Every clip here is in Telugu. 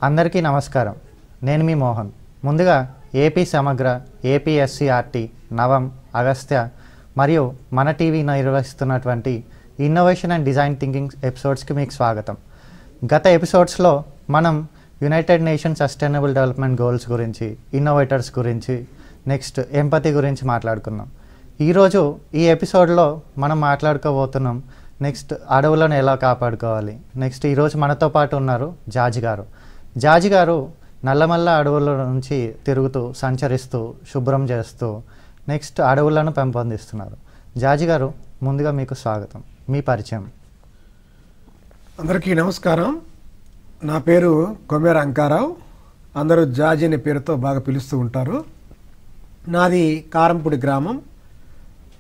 అందరికీ నమస్కారం. నేను మీ మోహన్. ముందుగా ఏపీ సమగ్ర, ఏపీఎస్సీఆర్టీ, నవం, అగస్త్య మరియు మన టీవీ నిర్వహిస్తున్నటువంటి ఇన్నోవేషన్ అండ్ డిజైన్ థింకింగ్ ఎపిసోడ్స్కి మీకు స్వాగతం. గత ఎపిసోడ్స్లో మనం United nations sustainable development goals గురించి, ఇన్నోవేటర్స్ గురించి, నెక్స్ట్ ఎంపతి గురించి మాట్లాడుకున్నాం. ఈరోజు ఈ ఎపిసోడ్లో మనం మాట్లాడుకోబోతున్నాం నెక్స్ట్ అడవులను ఎలా కాపాడుకోవాలి. నెక్స్ట్ ఈరోజు మనతో పాటు ఉన్నారు జాజి గారు నల్లమల్ల అడవుల నుంచి తిరుగుతూ, సంచరిస్తూ, శుభ్రం చేస్తూ నెక్స్ట్ అడవులను పెంపొందిస్తున్నారు. జాజి గారు, ముందుగా మీకు స్వాగతం. మీ పరిచయం. అందరికీ నమస్కారం. నా పేరు కొమేర అంకారావు. అందరూ జాజి అనే పేరుతో బాగా పిలుస్తూ ఉంటారు. నాది కారంపూడి గ్రామం,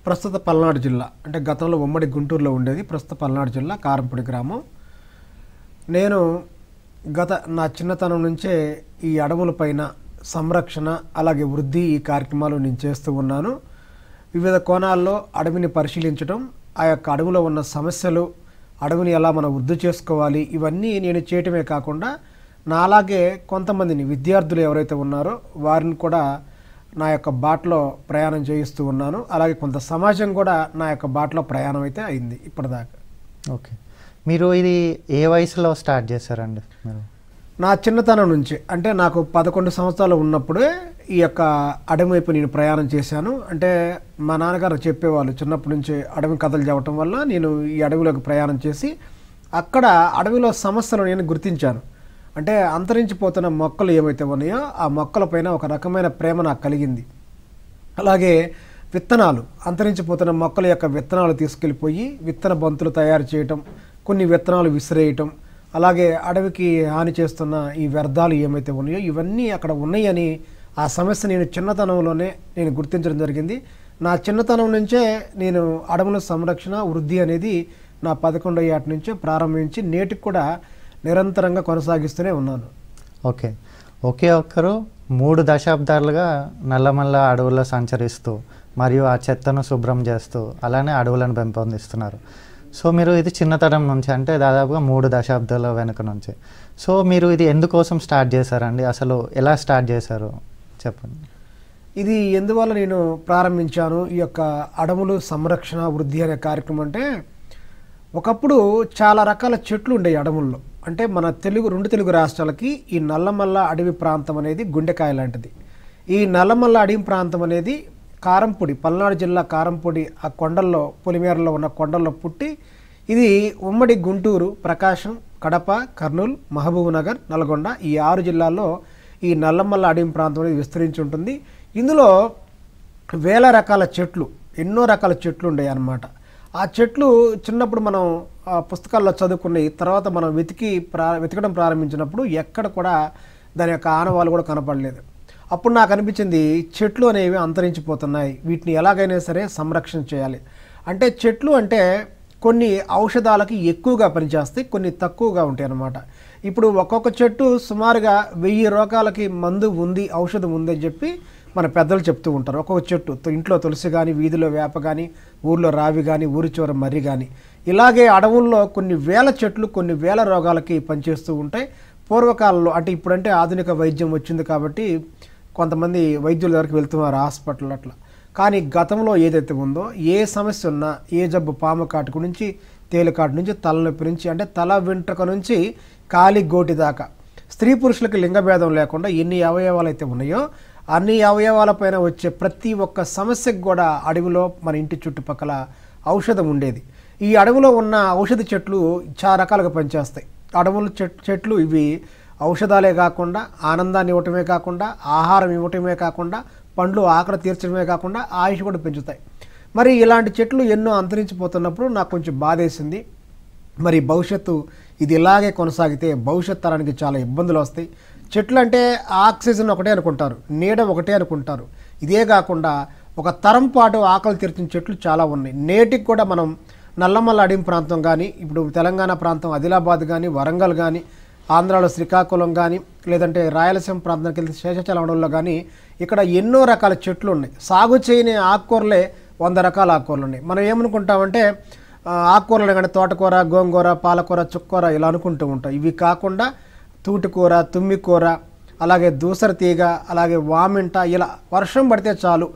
ప్రస్తుత పల్నాడు జిల్లా. అంటే గతంలో ఉమ్మడి గుంటూరులో ఉండేది, ప్రస్తుత పల్నాడు జిల్లా కారంపూడి గ్రామం. నేను నా చిన్నతనం నుంచే ఈ అడవులపైన సంరక్షణ అలాగే వృద్ధి ఈ కార్యక్రమాలు నేను చేస్తూ ఉన్నాను. వివిధ కోణాల్లో అడవిని పరిశీలించడం, ఆ యొక్క అడవిలో ఉన్న సమస్యలు, అడవిని ఎలా మనం వృద్ధి చేసుకోవాలి, ఇవన్నీ నేను చేయటమే కాకుండా నాలాగే కొంతమందిని విద్యార్థులు ఎవరైతే ఉన్నారో వారిని కూడా నా యొక్క బాటలో ప్రయాణం చేయిస్తూ ఉన్నాను. అలాగే కొంత సమాజం కూడా నా యొక్క బాటలో ప్రయాణం అయితే అయింది ఇప్పటిదాకా. ఓకే, మీరు ఇది ఏ వయసులో స్టార్ట్ చేశారండి? మీరు నా చిన్నతనం నుంచి, అంటే నాకు 11 సంవత్సరాలు ఉన్నప్పుడే ఈ యొక్క అడవి వైపు నేను ప్రయాణం చేశాను. అంటే మా నాన్నగారు చెప్పేవాళ్ళు, చిన్నప్పటి నుంచి అడవి కథలు చెప్పడం వల్ల నేను ఈ అడవిలోకి ప్రయాణం చేసి అక్కడ అడవిలో సమస్యలు నేను గుర్తించాను. అంటే అంతరించిపోతున్న మొక్కలు ఏవైతే ఉన్నాయో ఆ మొక్కలపైన ఒక రకమైన ప్రేమ నాకు కలిగింది. అలాగే విత్తనాలు, అంతరించిపోతున్న మొక్కల యొక్క విత్తనాలు తీసుకెళ్ళిపోయి విత్తన బంతులు తయారు చేయటం, కొన్ని విత్తనాలు విసిరేయటం, అలాగే అడవికి హాని చేస్తున్న ఈ వ్యర్థాలు ఏమైతే ఉన్నాయో ఇవన్నీ అక్కడ ఉన్నాయని ఆ సమస్య నేను చిన్నతనంలోనే నేను గుర్తించడం జరిగింది. నా చిన్నతనం నుంచే నేను అడవుల సంరక్షణ వృద్ధి అనేది నా 11వ ఏట నుంచే ప్రారంభించి నేటికి కూడా నిరంతరంగా కొనసాగిస్తూనే ఉన్నాను. ఓకే, ఒకే ఒక్కరు 3 దశాబ్దాలుగా నల్లమల్ల అడవుల్లో సంచరిస్తూ మరియు ఆ చెత్తను శుభ్రం చేస్తూ అలానే అడవులను పెంపొందిస్తున్నారు. సో మీరు ఇది చిన్నతనం నుంచి, అంటే దాదాపుగా 3 దశాబ్దాల వెనుక నుంచి. సో మీరు ఇది ఎందుకోసం స్టార్ట్ చేశారండి? అసలు ఎలా స్టార్ట్ చేశారు చెప్పండి. ఇది ఎందువల్ల నేను ప్రారంభించాను ఈ యొక్క అడవులు సంరక్షణ వృద్ధి అనే కార్యక్రమం అంటే, ఒకప్పుడు చాలా రకాల చెట్లు ఉండేవి అడవుల్లో. అంటే మన రెండు తెలుగు రాష్ట్రాలకి ఈ నల్లమల్ల అడవి ప్రాంతం అనేది గుండెకాయ లాంటిది. ఈ నల్లమల్ల అడవి ప్రాంతం అనేది కారంపూడి, పల్నాడు జిల్లా కారంపూడి ఆ కొండల్లో, పొలిమేరలో ఉన్న కొండల్లో పుట్టి ఇది ఉమ్మడి గుంటూరు, ప్రకాశం, కడప, కర్నూలు, మహబూబ్ నగర్, నల్గొండ ఈ 6 జిల్లాల్లో ఈ నల్లమల్ల అడవి ప్రాంతం అనేది విస్తరించి ఉంటుంది. ఇందులో వేల రకాల చెట్లు, ఎన్నో రకాల చెట్లు ఉండేవి అన్నమాట. ఆ చెట్లు చిన్నప్పుడు మనం పుస్తకాల్లో చదువుకుని తర్వాత మనం వెతకడం ప్రారంభించినప్పుడు ఎక్కడ కూడా దాని యొక్క ఆనవాళ్ళు కూడా కనపడలేదు. అప్పుడు నాకు అనిపించింది, చెట్లు అనేవి అంతరించిపోతున్నాయి, వీటిని ఎలాగైనా సరే సంరక్షణ చేయాలి. అంటే చెట్లు అంటే కొన్ని ఔషధాలకి ఎక్కువగా పనిచేస్తాయి, కొన్ని తక్కువగా ఉంటాయి అన్నమాట. ఇప్పుడు ఒక్కొక్క చెట్టు సుమారుగా 1000 రోగాలకి మందు ఉంది, ఔషధం ఉంది అని చెప్పి మన పెద్దలు చెప్తూ ఉంటారు. ఒక్కొక్క చెట్టు, ఇంట్లో తులసి కానీ, వీధిలో వేప కానీ, ఊర్లో రావి కానీ, ఊరి చివర మర్రి కానీ, ఇలాగే అడవుల్లో కొన్ని వేల చెట్లు కొన్ని వేల రోగాలకి పనిచేస్తూ ఉంటాయి. పూర్వకాలంలో, అంటే ఇప్పుడంటే ఆధునిక వైద్యం వచ్చింది కాబట్టి కొంతమంది వైద్యుల దగ్గరికి వెళ్తున్నారు, హాస్పిటల్ అట్లా. కానీ గతంలో ఏదైతే ఉందో, ఏ సమస్య ఉన్నా, ఏ జబ్బు, పాము కాటుకు నుంచి, తేలికాటు నుంచి, తలనొప్పి నుంచి, అంటే తల వెంట్రుక నుంచి కాలి గోటి దాకా స్త్రీ పురుషులకి లింగభేదం లేకుండా ఎన్ని అవయవాలు అయితే ఉన్నాయో అన్ని అవయవాలపైన వచ్చే ప్రతి ఒక్క సమస్యకు కూడా అడవిలో మన ఇంటి చుట్టుపక్కల ఔషధం ఉండేది. ఈ అడవిలో ఉన్న ఔషధ చెట్లు చాలా రకాలుగా పనిచేస్తాయి. అడవుల చెట్లు ఇవి ఔషధాలే కాకుండా ఆనందాన్ని ఇవ్వటమే కాకుండా, ఆహారం ఇవ్వటమే కాకుండా, పండ్లు ఆకలి తీర్చడమే కాకుండా ఆయుష్ కూడా పెంచుతాయి. మరి ఇలాంటి చెట్లు ఎన్నో అంతరించిపోతున్నప్పుడు నాకు కొంచెం బాధేసింది. మరి భవిష్యత్తు ఇది ఇలాగే కొనసాగితే భవిష్యత్ తరానికి చాలా ఇబ్బందులు వస్తాయి. చెట్లు అంటే ఆక్సిజన్ ఒకటే అనుకుంటారు, నీడ ఒకటే అనుకుంటారు. ఇదే కాకుండా ఒక తరం పాటు ఆకలి తీర్చిన చెట్లు చాలా ఉన్నాయి. నేటికి కూడా మనం నల్లమల్ల అడవి ప్రాంతం కానీ, ఇప్పుడు తెలంగాణ ప్రాంతం ఆదిలాబాద్ కానీ, వరంగల్ కానీ, ఆంధ్రాలో శ్రీకాకుళం కానీ, లేదంటే రాయలసీమ ప్రాంతానికి వెళ్తే శేషాచలం అడవుల్లో కానీ ఇక్కడ ఎన్నో రకాల చెట్లు ఉన్నాయి. సాగు చేయని ఆకుకూరలే 100 రకాల ఆకుకూరలు ఉన్నాయి. మనం ఏమనుకుంటామంటే ఆకుకూరలు కానీ తోటకూర, గోంగూర, పాలకూర, చుక్కూర ఇలా అనుకుంటూ ఉంటాం. ఇవి కాకుండా తూటికూర, తుమ్మికూర, అలాగే దూసర తీగ, అలాగే వామింట, ఇలా వర్షం పడితే చాలు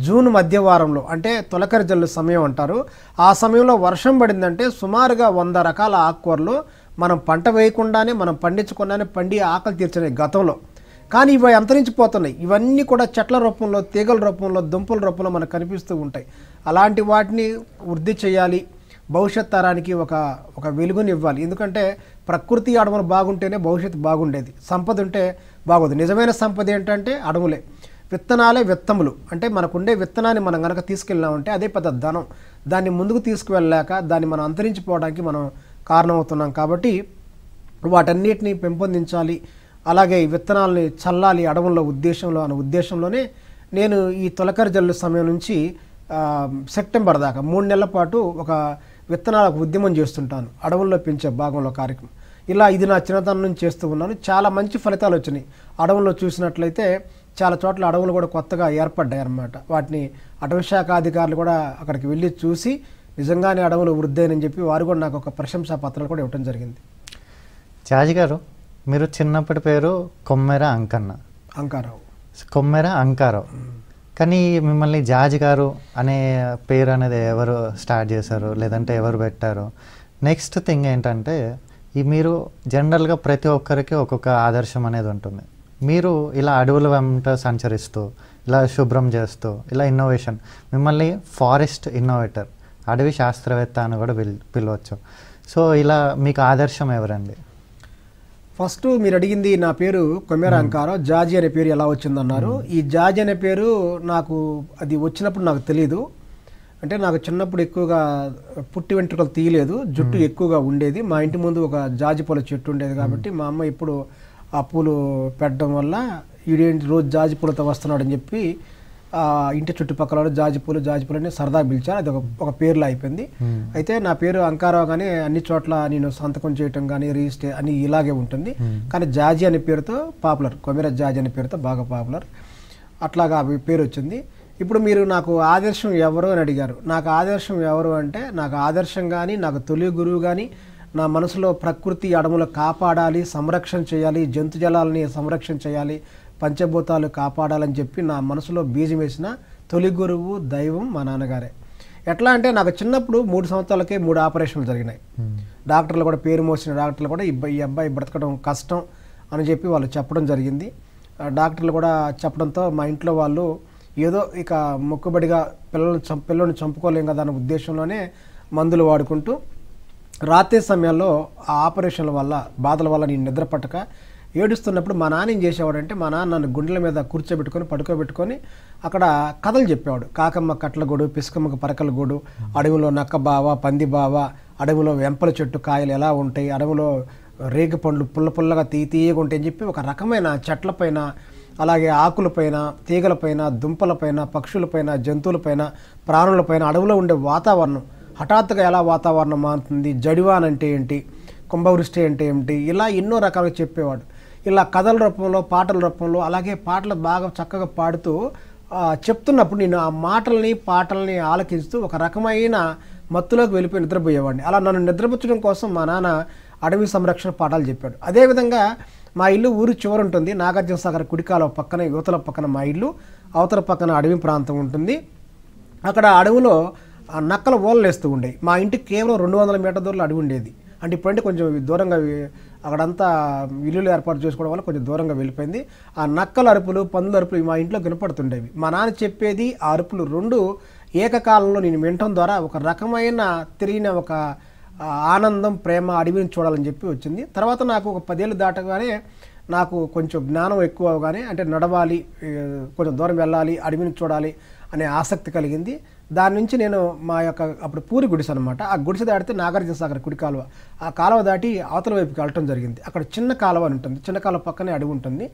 జూన్ మధ్య వారంలో అంటే తొలకరి జల్లు సమయం అంటారు. ఆ సమయంలో వర్షం పడిందంటే సుమారుగా 100 రకాల ఆకుకూరలు మనం పంట వేయకుండానే మనం పండించకుండానే పండి ఆకలి తీర్చినాయి గతంలో. కానీ ఇవి అంతరించిపోతున్నాయి. ఇవన్నీ కూడా చెట్ల రూపంలో, తీగల రూపంలో, దుంపల రూపంలో మనకు కనిపిస్తూ ఉంటాయి. అలాంటి వాటిని వృద్ధి చేయాలి, భవిష్యత్ తరానికి ఒక వెలుగుని ఇవ్వాలి. ఎందుకంటే ప్రకృతి అడవులు బాగుంటేనే భవిష్యత్తు బాగుండేది. సంపద ఉంటే బాగోదు. నిజమైన సంపద ఏంటంటే అడవులే, విత్తనాలే విత్తములు. అంటే మనకుండే విత్తనాన్ని మనం కనుక తీసుకెళ్ళామంటే అదే పెద్ద ధనం. దాన్ని ముందుకు తీసుకువెళ్ళలేక దాన్ని మనం అంతరించిపోవడానికి మనం కారణమవుతున్నాం. కాబట్టి వాటన్నిటిని పెంపొందించాలి, అలాగే ఈ విత్తనాలని చల్లాలి అడవుల్లో అనే ఉద్దేశంలోనే నేను ఈ తొలకరి జల్లు సమయం నుంచి సెప్టెంబర్ దాకా 3 నెలల పాటు ఒక విత్తనాలకు ఉద్యమం చేస్తుంటాను, అడవుల్లో పెంచే భాగంలో కార్యక్రమం. ఇలా ఇది నా చిన్నతనం నుంచి చేస్తూ ఉన్నాను. చాలా మంచి ఫలితాలు వచ్చినాయి. అడవుల్లో చూసినట్లయితే చాలా చోట్ల అడవులు కూడా కొత్తగా ఏర్పడ్డాయి అన్నమాట. వాటిని అటవీ శాఖ అధికారులు కూడా అక్కడికి వెళ్ళి చూసి నిజంగానే అడవులు వృద్ధైనని చెప్పి వారు కూడా నాకు ఒక ప్రశంసా పత్రాలు కూడా ఇవ్వడం జరిగింది. జాజి గారు, మీరు చిన్నప్పటి పేరు కొమ్మెర అంకారావు. కొమ్మెర అంకారావు. కానీ మిమ్మల్ని జాజి గారు అనే పేరు అనేది ఎవరు స్టార్ట్ చేశారు, లేదంటే ఎవరు పెట్టారు? నెక్స్ట్ థింగ్ ఏంటంటే మీరు జనరల్గా ప్రతి ఒక్కరికి ఒక్కొక్క ఆదర్శం అనేది ఉంటుంది. మీరు ఇలా అడవుల వెంట సంచరిస్తూ, ఇలా శుభ్రం చేస్తూ, ఇలా ఇన్నోవేషన్, మిమ్మల్ని ఫారెస్ట్ ఇన్నోవేటర్, అడవి శాస్త్రవేత్త అని కూడా పిలవచ్చు. సో ఇలా మీకు ఆదర్శం ఎవరండి? ఫస్ట్ మీరు అడిగింది నా పేరు కొమ్మెర అంకారావు, జాజి అనే పేరు ఎలా వచ్చిందన్నారు. ఈ జాజి అనే పేరు నాకు అది వచ్చినప్పుడు నాకు తెలియదు. అంటే నాకు చిన్నప్పుడు ఎక్కువగా పుట్టి వెంట్రుకలు తీయలేదు, జుట్టు ఎక్కువగా ఉండేది. మా ఇంటి ముందు ఒక జాజి పూల చెట్టు ఉండేది కాబట్టి మా అమ్మ ఇప్పుడు ఆ పూలు పెట్టడం వల్ల ఈడేంటి రోజు జాజి పూలతో వస్తున్నాడు అని చెప్పి ఇంటి చుట్టుపక్కల జాజి పూలు అని సరదా పిలిచారు. అది ఒక పేరులో అయిపోయింది. అయితే నా పేరు అంకారావు కానీ అన్ని చోట్ల నేను సంతకం చేయటం కానీ రిజిస్టర్ అని ఇలాగే ఉంటుంది. కానీ జాజి అనే పేరుతో పాపులర్, కొమ్మెర జాజి అనే పేరుతో బాగా పాపులర్. అట్లాగా పేరు వచ్చింది. ఇప్పుడు మీరు నాకు ఆదర్శం ఎవరు అని అడిగారు. నాకు ఆదర్శం ఎవరు అంటే, నాకు ఆదర్శం కానీ నాకు తొలి గురువు కానీ నా మనసులో ప్రకృతి అడవులు కాపాడాలి, సంరక్షణ చేయాలి, జంతు జలాలని సంరక్షణ చేయాలి, పంచభూతాలు కాపాడాలని చెప్పి నా మనసులో బీజం వేసిన తొలి గురువు దైవం మా నాన్నగారే. ఎట్లా అంటే నాకు చిన్నప్పుడు 3 సంవత్సరాలకే 3 ఆపరేషన్లు జరిగినాయి. డాక్టర్లు కూడా, పేరు మోసిన డాక్టర్లు కూడా ఈ అబ్బాయి బ్రతకడం కష్టం అని చెప్పి వాళ్ళు చెప్పడం జరిగింది. డాక్టర్లు కూడా చెప్పడంతో మా ఇంట్లో వాళ్ళు ఏదో ఇక మొక్కుబడిగా పిల్లల్ని చంపుకోలేం కదా అనే ఉద్దేశంలోనే మందులు వాడుకుంటూ రాత్రి సమయాల్లో ఆ ఆపరేషన్ల వల్ల, బాధల వల్ల నేను నిద్ర పట్టక ఏడుస్తున్నప్పుడు మా నాన్న ఏం చేసేవాడంటే, మా నాన్న నన్ను గుండెల మీద కూర్చోబెట్టుకొని పడుకోబెట్టుకొని అక్కడ కథలు చెప్పేవాడు. కాకమ్మ కట్ల గూడు, పిసుకమ్మకు పరకల గూడు, అడవిలో నక్క బావ, పంది బావ, అడవిలో వెంపల చెట్టు కాయలు ఎలా ఉంటాయి, అడవిలో రేగి పండ్లు పుల్లగా తీయగా ఉంటాయి అని చెప్పి ఒక రకమైన చెట్లపైన, అలాగే ఆకులపైన, తీగలపైన, దుంపలపైన, పక్షులపైన, జంతువులపైన, ప్రాణులపైన, అడవిలో ఉండే వాతావరణం హఠాత్తుగా ఎలా వాతావరణం మారుతుంది, జడివాన్ అంటే ఏంటి, కుంభవృష్టి అంటే ఏమిటి, ఇలా ఎన్నో రకాలుగా చెప్పేవాడు. ఇలా కథల రూపంలో, పాటల రూపంలో, అలాగే పాటలు బాగా చక్కగా పాడుతూ చెప్తున్నప్పుడు నేను ఆ పాటల్ని ఆలకిస్తూ ఒక రకమైన మత్తులోకి వెళ్ళిపోయి నిద్రపోయేవాడిని. అలా నన్ను నిద్రపుచ్చడం కోసం మా నాన్న అడవి సంరక్షణ పాఠాలు చెప్పాడు. అదేవిధంగా మా ఇల్లు ఊరు చివరి ఉంటుంది, నాగార్జున సాగర్ కుడికాల పక్కన, యువతల పక్కన మా ఇల్లు, అవతల పక్కన అడవి ప్రాంతం ఉంటుంది. అక్కడ అడవిలో నక్కల ఓలలు వేస్తూ ఉండేవి. మా ఇంటికి కేవలం 200 మీటర్ల దూరంలో అడవి ఉండేది. అంటే ఇప్పుడంటే కొంచెం దూరంగా అక్కడంతా ఇల్లులు ఏర్పాటు చేసుకోవడం వల్ల కొంచెం దూరంగా వెళ్ళిపోయింది. ఆ నక్కల అరుపులు, పందుల అరుపులు మా ఇంట్లో వినపడుతుండేవి. మా నాన్న చెప్పేది, ఆ అరుపులు 2 ఏకకాలంలో నేను వినటం ద్వారా ఒక రకమైన తిరిగిన ఒక ఆనందం, ప్రేమ, అడవిని చూడాలని చెప్పి వచ్చింది. తర్వాత నాకు ఒక 10 ఏళ్ళు దాటగానే నాకు కొంచెం జ్ఞానం ఎక్కువ అవగానే, అంటే నడవాలి, కొంచెం దూరం వెళ్ళాలి, అడవిని చూడాలి అనే ఆసక్తి కలిగింది. దాని నుంచి నేను మా యొక్క అప్పుడు పూరి గుడిసె అనమాట, ఆ గుడిసె దాటితే నాగార్జున సాగర్ కుడి కాలువ, ఆ కాలువ దాటి అవతల వైపుకి వెళ్ళటం జరిగింది. అక్కడ చిన్న కాలువ అని ఉంటుంది, చిన్న కాలువ పక్కనే అడవి ఉంటుంది.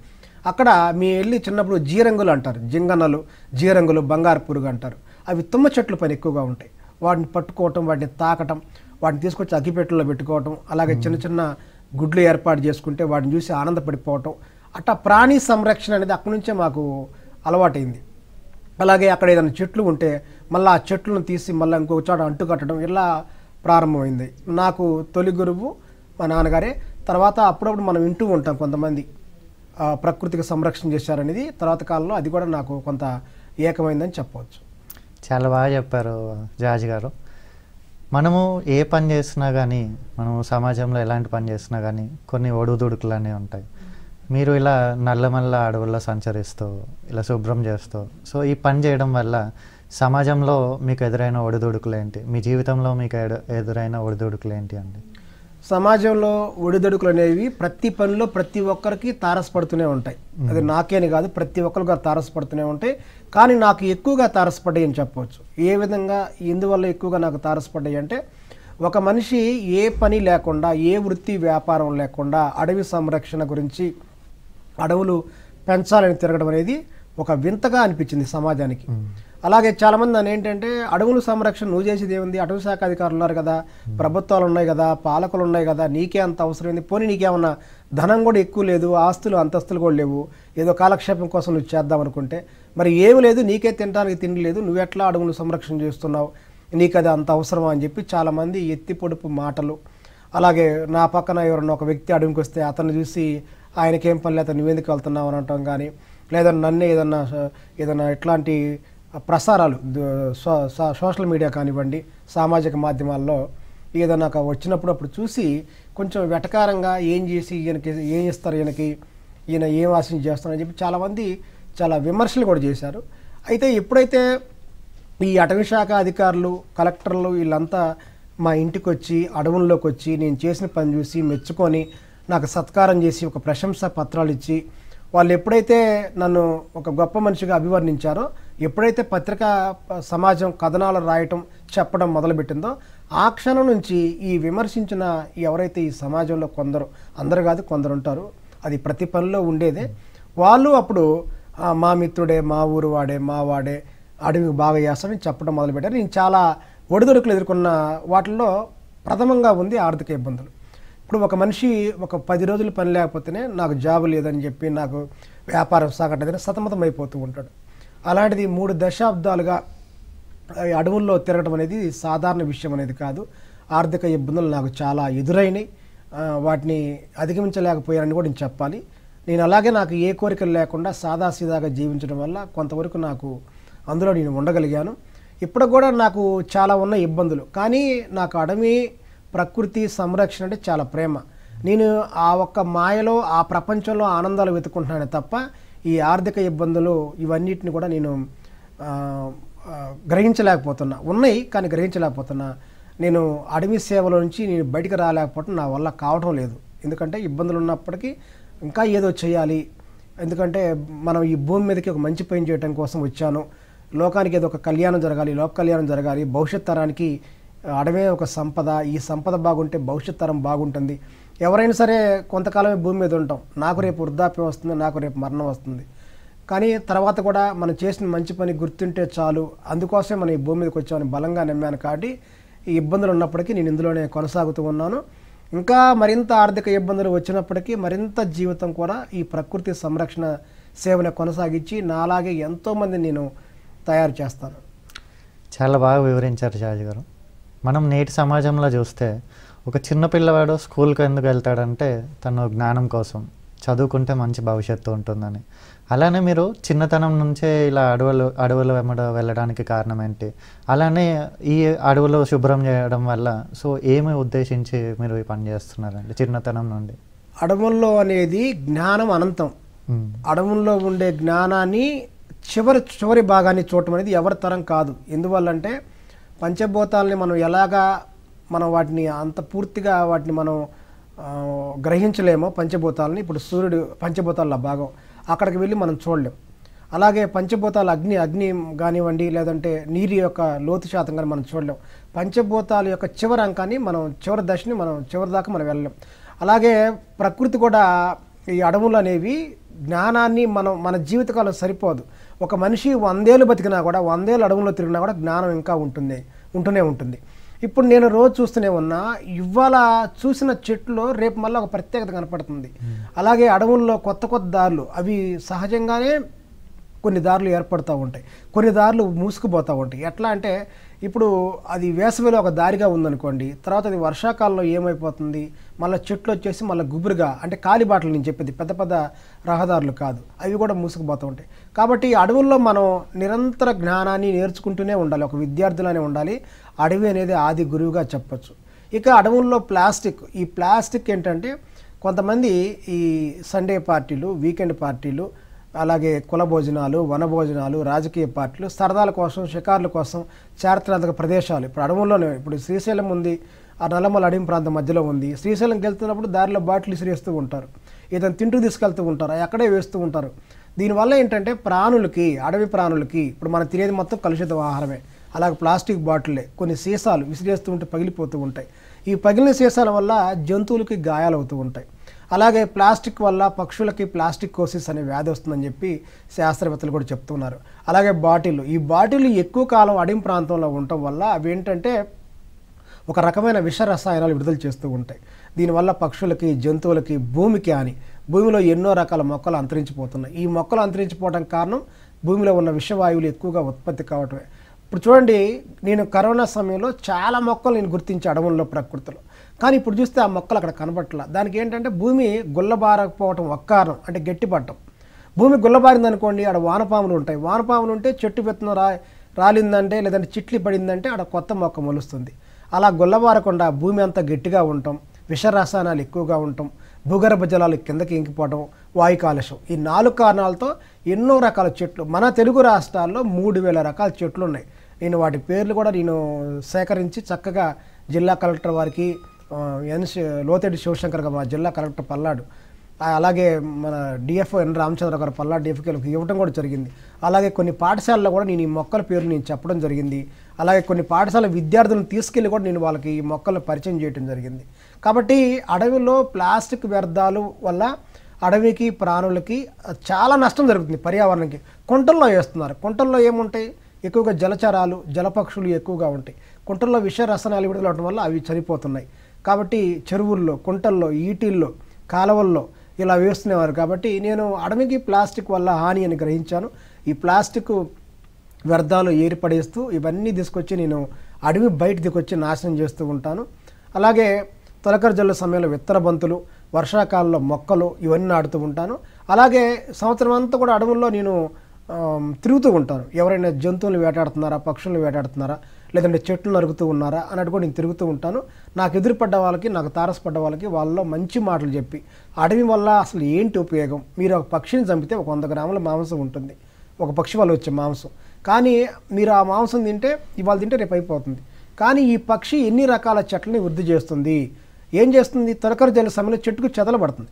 అక్కడ మీ వెళ్ళి చిన్నప్పుడు జీరంగులు అంటారు, జింగన్నలు, జీరంగులు, బంగారు పురుగు అంటారు. అవి తుమ్మ చెట్ల పైన ఎక్కువగా ఉంటాయి. వాటిని పట్టుకోవటం, వాటిని తాకటం, వాటిని తీసుకొచ్చి అగ్గిపెట్టెలో పెట్టుకోవటం, అలాగే చిన్న గుడ్లు ఏర్పాటు చేసుకుంటే వాటిని చూసి ఆనందపడిపోవటం, అట్లా ప్రాణి సంరక్షణ అనేది అక్కడి నుంచే మాకు అలవాటైంది. అలాగే అక్కడ ఏదైనా చెట్లు ఉంటే మళ్ళీ ఆ చెట్లను తీసి మళ్ళీ ఇంకొక చోట అంటుకట్టడం, ఇలా ప్రారంభమైంది. నాకు తొలి గురువు మా నాన్నగారే. తర్వాత అప్పుడప్పుడు మనం వింటూ ఉంటాం కొంతమంది ప్రకృతికి సంరక్షణ చేశారనేది. తర్వాత కాలంలో అది కూడా నాకు కొంత ఏకమైందని చెప్పవచ్చు. చాలా బాగా చెప్పారు జార్జ్ గారు. మనము ఏ పని చేసినా కానీ, మనము సమాజంలో ఎలాంటి పని చేసినా కానీ కొన్ని ఒడుదుడుకులు అనేవి ఉంటాయి. మీరు ఇలా నల్లమల్ల అడవుల్లో సంచరిస్తూ ఇలా శుభ్రం చేస్తూ, సో ఈ పని చేయడం వల్ల సమాజంలో మీకు ఎదురైన ఒడిదుడుకులు ఏంటి? మీ జీవితంలో మీకు ఎదురైన ఒడిదుడుకులు ఏంటి అండి? సమాజంలో ఒడిదుడుకులు అనేవి ప్రతి పనిలో ప్రతి ఒక్కరికి తారసపడుతూనే ఉంటాయి. అది నాకేని కాదు, ప్రతి ఒక్కరికి తారసపడుతూనే ఉంటాయి. కానీ నాకు ఎక్కువగా తారసపడ్డాయి అని చెప్పవచ్చు. ఏ విధంగా, ఎందువల్ల ఎక్కువగా నాకు తారసపడ్డాయి అంటే, ఒక మనిషి ఏ పని లేకుండా, ఏ వృత్తి వ్యాపారం లేకుండా అడవి సంరక్షణ గురించి, అడవులు పెంచాలని తిరగడం అనేది ఒక వింతగా అనిపించింది సమాజానికి. అలాగే చాలామంది నన్ను ఏంటంటే, అడవుల సంరక్షణ నువ్వు చేసేది ఏముంది, అటవీ శాఖ అధికారులు ఉన్నారు కదా, ప్రభుత్వాలు ఉన్నాయి కదా, పాలకులు ఉన్నాయి కదా, నీకే అంత అవసరం ఏంది, పోనీ నీకేమన్నా ధనం కూడా ఎక్కువ లేదు, ఆస్తులు అంతస్తులు కూడా లేవు, ఏదో కాలక్షేపం కోసం నువ్వు చేద్దాం అనుకుంటే, మరి ఏమి లేదు, నీకే తినడానికి తిండి లేదు, నువ్వెట్లా అడవులు సంరక్షణ చేస్తున్నావు, నీకు అది అంత అవసరమా అని చెప్పి చాలామంది ఎత్తి పొడుపు మాటలు. అలాగే నా పక్కన ఎవరన్నా ఒక వ్యక్తి అడవికి వస్తే అతన్ని చూసి ఆయనకేం పని లేదు, నువ్వెందుకు వెళ్తున్నావు అని అంటాం. కానీ లేదా నన్నే ఏదన్నా ఇట్లాంటి ప్రసారాలు సోషల్ మీడియా కానివ్వండి, సామాజిక మాధ్యమాల్లో ఏదైనా వచ్చినప్పుడు అప్పుడు చూసి కొంచెం వెటకారంగా ఏం చేసి ఈయనకి ఏం ఇస్తారు, ఈయన ఏం ఆశించి చేస్తారని చెప్పి చాలామంది చాలా విమర్శలు కూడా చేశారు. అయితే ఎప్పుడైతే ఈ అటవీ శాఖ అధికారులు, కలెక్టర్లు వీళ్ళంతా మా ఇంటికి వచ్చి, అడవుల్లోకి వచ్చి నేను చేసిన పని చూసి మెచ్చుకొని నాకు సత్కారం చేసి ఒక ప్రశంసా పత్రాలు ఇచ్చి, వాళ్ళు ఎప్పుడైతే నన్ను ఒక గొప్ప మనిషిగా అభివర్ణించారో, ఎప్పుడైతే పత్రికా సమాజం కథనాలు రాయటం, చెప్పడం మొదలుపెట్టిందో, ఆ క్షణం నుంచి ఈ విమర్శించిన ఎవరైతే ఈ సమాజంలో కొందరు, అందరు కాదు కొందరు ఉంటారు, అది ప్రతి పనిలో ఉండేదే, వాళ్ళు అప్పుడు మా మిత్రుడే, మా ఊరు వాడే, మా వాడే, అడవికి బాగా చేస్తాడని చెప్పడం మొదలుపెట్టారు. నేను చాలా ఒడిదుడుకులు ఎదుర్కొన్న వాటిల్లో ప్రథమంగా ఉంది ఆర్థిక ఇబ్బందులు. ఇప్పుడు ఒక మనిషి ఒక 10 రోజులు పని లేకపోతేనే నాకు జాబ్ లేదని చెప్పి, నాకు వ్యాపారం సాగట్లేదని సతమతం అయిపోతూ ఉంటాడు. అలాంటిది 3 దశాబ్దాలుగా అడవుల్లో తిరగడం అనేది సాధారణ విషయం అనేది కాదు. ఆర్థిక ఇబ్బందులు నాకు చాలా ఎదురైనాయి. వాటిని అధిగమించలేకపోయానని కూడా నేను చెప్పాలి. నేను అలాగే నాకు ఏ కోరికలు లేకుండా సాదాసీదాగా జీవించడం వల్ల కొంతవరకు నాకు అందులో నేను ఉండగలిగాను. ఇప్పుడు కూడా నాకు చాలా ఉన్న ఇబ్బందులు, కానీ నాకు అడవి ప్రకృతి సంరక్షణ అంటే చాలా ప్రేమ. నేను ఆ ఒక్క మాయలో, ఆ ప్రపంచంలో ఆనందాలు వెతుకుంటున్నానే తప్ప ఈ ఆర్థిక ఇబ్బందులు ఇవన్నిటిని కూడా నేను గ్రహించలేకపోతున్నా. ఉన్నాయి కానీ గ్రహించలేకపోతున్నా. నేను అడవి సేవల నుంచి నేను బయటికి రాలేకపోవడం నా వల్ల కావటం లేదు. ఎందుకంటే ఇబ్బందులు ఉన్నప్పటికీ ఇంకా ఏదో చేయాలి. ఎందుకంటే మనం ఈ భూమి మీదకి ఒక మంచి పని చేయడం కోసం వచ్చాను. లోకానికి ఏదో ఒక కళ్యాణం జరగాలి, లోక కళ్యాణం జరగాలి, భవిష్యత్ తరానికి అడవే ఒక సంపద, ఈ సంపద బాగుంటే భవిష్యత్ తరం బాగుంటుంది. ఎవరైనా సరే కొంతకాలమే భూమి మీద ఉంటాం, నాకు రేపు వృద్ధాప్యం వస్తుంది, నాకు రేపు మరణం వస్తుంది. కానీ తర్వాత కూడా మనం చేసిన మంచి పని గుర్తుంటే చాలు, అందుకోసమే మనం ఈ భూమి మీదకి వచ్చామని బలంగా నమ్మాను. కాబట్టి ఈ ఇబ్బందులు ఉన్నప్పటికీ నేను ఇందులోనే కొనసాగుతూ ఉన్నాను. ఇంకా మరింత ఆర్థిక ఇబ్బందులు వచ్చినప్పటికీ మరింత జీవితం కూడా ఈ ప్రకృతి సంరక్షణ సేవను కొనసాగించి నాలాగే ఎంతోమంది నేను తయారు చేస్తాను. చాలా బాగా వివరించారు జార్జ్ గారు. మనం నేటి సమాజంలో చూస్తే ఒక చిన్న పిల్లవాడు స్కూల్కి ఎందుకు వెళ్తాడంటే తను జ్ఞానం కోసం, చదువుకుంటే మంచి భవిష్యత్తు ఉంటుందని. అలానే మీరు చిన్నతనం నుంచే ఇలా అడవుల వెంబడ వెళ్ళడానికి కారణం ఏంటి? అలానే ఈ అడవులు శుభ్రం చేయడం వల్ల సో ఏమి ఉద్దేశించి మీరు ఈ పని చేస్తున్నారండి చిన్నతనం నుండి? అడవుల్లో అనేది జ్ఞానం అనంతం. అడవుల్లో ఉండే జ్ఞానాన్ని చివరి భాగాన్ని చూడటం అనేది ఎవరి తరం కాదు. ఎందువల్లంటే పంచభూతాలని మనం వాటిని అంత పూర్తిగా వాటిని మనం గ్రహించలేమో. పంచభూతాలని ఇప్పుడు సూర్యుడు పంచభూతాల భాగం, అక్కడికి వెళ్ళి మనం చూడలేం. అలాగే పంచభూతాలు అగ్ని కానివ్వండి, లేదంటే నీరు యొక్క లోతు శాతం కానీ మనం చూడలేం. పంచభూతాల యొక్క చివరి అంకాన్ని మనం, చివరి దశని మనం చివరి దాకా మనం వెళ్ళలేం. అలాగే ప్రకృతి కూడా, ఈ అడవులు అనేవి జ్ఞానాన్ని మన జీవితకాలం సరిపోదు. ఒక మనిషి 100 ఏళ్ళు బతికినా కూడా, 100 ఏళ్ళు అడవుల్లో తిరిగినా కూడా జ్ఞానం ఇంకా ఉంటూనే ఉంటుంది. ఇప్పుడు నేను రోజు చూస్తూనే ఉన్నా, ఇవాళ చూసిన చెట్లు రేపు మళ్ళీ ఒక ప్రత్యేకత కనపడుతుంది. అలాగే అడవుల్లో కొత్త దారులు, అవి సహజంగానే కొన్ని దారులు ఏర్పడుతూ ఉంటాయి, కొన్ని దారులు మూసుకుపోతూ ఉంటాయి. ఎట్లా అంటే ఇప్పుడు అది వేసవిలో ఒక దారిగా ఉందనుకోండి, తర్వాత అది వర్షాకాలంలో ఏమైపోతుంది, మళ్ళీ చెట్లు వచ్చేసి మళ్ళీ గుబురుగా, అంటే కాలిబాటలు నేను చెప్పేది పెద్ద పెద్ద రహదారులు కాదు, అవి కూడా మూసుకుపోతూ ఉంటాయి. కాబట్టి అడవుల్లో మనం నిరంతర జ్ఞానాన్ని నేర్చుకుంటూనే ఉండాలి, ఒక విద్యార్థులనే ఉండాలి. అడవి అనేది ఆది గురువుగా చెప్పచ్చు. ఇక అడవుల్లో ఈ ప్లాస్టిక్ ఏంటంటే కొంతమంది ఈ సండే పార్టీలు, వీకెండ్ పార్టీలు, అలాగే కుల భోజనాలు, వన భోజనాలు, రాజకీయ పార్టీలు, సరదాల కోసం, షికార్ల కోసం, చారిత్రాత్మక ప్రదేశాలు, ఇప్పుడు అడవుల్లోనే, ఇప్పుడు శ్రీశైలం ఉంది, ఆ నల్లమల అడవి ప్రాంతం మధ్యలో ఉంది. శ్రీశైలంకి వెళ్తున్నప్పుడు దారిలో బాటిల్ విసిరేస్తూ ఉంటారు, ఏదైనా తింటూ తీసుకెళ్తూ ఉంటారు, అక్కడే వేస్తూ ఉంటారు. దీనివల్ల ఏంటంటే ప్రాణులకి, అడవి ప్రాణులకి, ఇప్పుడు మనం తినేది మొత్తం కలుషిత ఆహారమే, అలాగే ప్లాస్టిక్ బాటిల్లే, కొన్ని సీసాలు విసిరేస్తూ ఉంటే పగిలిపోతూ ఉంటాయి. ఈ పగిలిన సీసాల వల్ల జంతువులకి గాయాలు అవుతూ ఉంటాయి. అలాగే ప్లాస్టిక్ వల్ల పక్షులకి ప్లాస్టికోసిస్ అనే వ్యాధి వస్తుందని చెప్పి శాస్త్రవేత్తలు కూడా చెప్తున్నారు. అలాగే ఈ బాటిల్ ఎక్కువ కాలం అడవి ప్రాంతంలో ఉండటం వల్ల అవి ఏంటంటే ఒక రకమైన విష రసాయనాలు విడుదల చేస్తూ ఉంటాయి. దీనివల్ల పక్షులకి, జంతువులకి, భూమికి హాని. భూమిలో ఎన్నో రకాల మొక్కలు అంతరించిపోతున్నాయి. ఈ మొక్కలు అంతరించిపోవడం కారణం భూమిలో ఉన్న విషవాయువులు ఎక్కువగా ఉత్పత్తి కావటమే. ఇప్పుడు చూడండి, నేను కరోనా సమయంలో చాలా మొక్కలు నేను గుర్తించి అడవుల్లో, ప్రకృతిలో, కానీ ఇప్పుడు చూస్తే ఆ మొక్కలు అక్కడ కనబట్ల. దానికి ఏంటంటే భూమి గుల్లబారకపోవటం ఒక కారణం, అంటే గట్టిపడటం. భూమి గుల్లబారిందనుకోండి, ఆడ వానపాములు ఉంటాయి. వానపాములు ఉంటే చెట్టు విత్తనం రాలిందంటే, లేదంటే చిట్లి పడిందంటే ఆడ కొత్త మొక్క మొలుస్తుంది. అలా గుల్లబారకుండా భూమి అంతా గట్టిగా ఉండటం, విష రసాయనాలు ఎక్కువగా ఉండటం, భూగర్భ జలాలు కిందకి ఇంకిపోవటం, వాయు కాలుష్యం, ఈ 4 కారణాలతో ఎన్నో రకాల చెట్లు, మన తెలుగు రాష్ట్రాల్లో 3000 రకాల చెట్లు ఉన్నాయి. నేను వాటి పేర్లు కూడా సేకరించి చక్కగా జిల్లా కలెక్టర్ వారికి, లోతేటి శివశంకర్ గారు, మా జిల్లా కలెక్టర్ పల్నాడు, అలాగే మన డిఎఫ్ఓ ఎన్ రామచంద్ర గారు పల్నాడు డిఎఫ్ఓకి ఇవ్వడం కూడా జరిగింది. అలాగే కొన్ని పాఠశాలలో కూడా నేను ఈ మొక్కల పేర్లు నేను చెప్పడం జరిగింది. అలాగే కొన్ని పాఠశాల విద్యార్థులను తీసుకెళ్ళి కూడా నేను వాళ్ళకి ఈ మొక్కలను పరిచయం చేయడం జరిగింది. కాబట్టి అడవిలో ప్లాస్టిక్ వ్యర్థాలు వల్ల అడవికి, ప్రాణులకి చాలా నష్టం జరుగుతుంది, పర్యావరణానికి. కుంటల్లో వేస్తున్నారు. కుంటల్లో ఏముంటాయి, ఎక్కువగా జలచరాలు, జలపక్షులు ఎక్కువగా ఉంటాయి. కుంటల్లో విష రసాయనాలు విడుదల అవడం వల్ల అవి చనిపోతున్నాయి. కాబట్టి చెరువుల్లో, కుంటల్లో, ఈటీల్లో, కాలువల్లో ఇలా వేస్తున్నవారు. కాబట్టి నేను అడవికి ప్లాస్టిక్ వల్ల హాని అని గ్రహించాను. ఈ ప్లాస్టిక్ వ్యర్థాలు ఏర్పడేస్తూ ఇవన్నీ తీసుకొచ్చి నేను అడవి బయట దిగొచ్చి నాశనం చేస్తూ ఉంటాను. అలాగే తొలకరి జల్లు సమయంలో విత్తన బంతులు, వర్షాకాలంలో మొక్కలు ఇవన్నీ నాటుతూ ఉంటాను. అలాగే సంవత్సరం అంతా కూడా అడవుల్లో నేను తిరుగుతూ ఉంటాను. ఎవరైనా జంతువులు వేటాడుతున్నారా, పక్షులను వేటాడుతున్నారా, లేదంటే చెట్లు నరుగుతూ ఉన్నారా అన్నట్టు కూడా నేను తిరుగుతూ ఉంటాను. నాకు ఎదురుపడ్డ వాళ్ళకి, నాకు తారసపడ్డ వాళ్ళకి వాళ్ళలో మంచి మాటలు చెప్పి, అడవి వల్ల అసలు ఏంటి ఉపయోగం, మీరు ఒక పక్షిని చంపితే ఒక 100 గ్రాముల మాంసం ఉంటుంది, ఒక పక్షి వల్ల వచ్చే మాంసం, కానీ మీరు ఆ మాంసం తింటే ఇవాళ తింటే రేపు అయిపోతుంది. కానీ ఈ పక్షి ఎన్ని రకాల చెట్లని వృద్ధి చేస్తుంది, ఏం చేస్తుంది, తొలకరి జల్లు సమయంలో చెట్టుకు చెదలు పడుతుంది.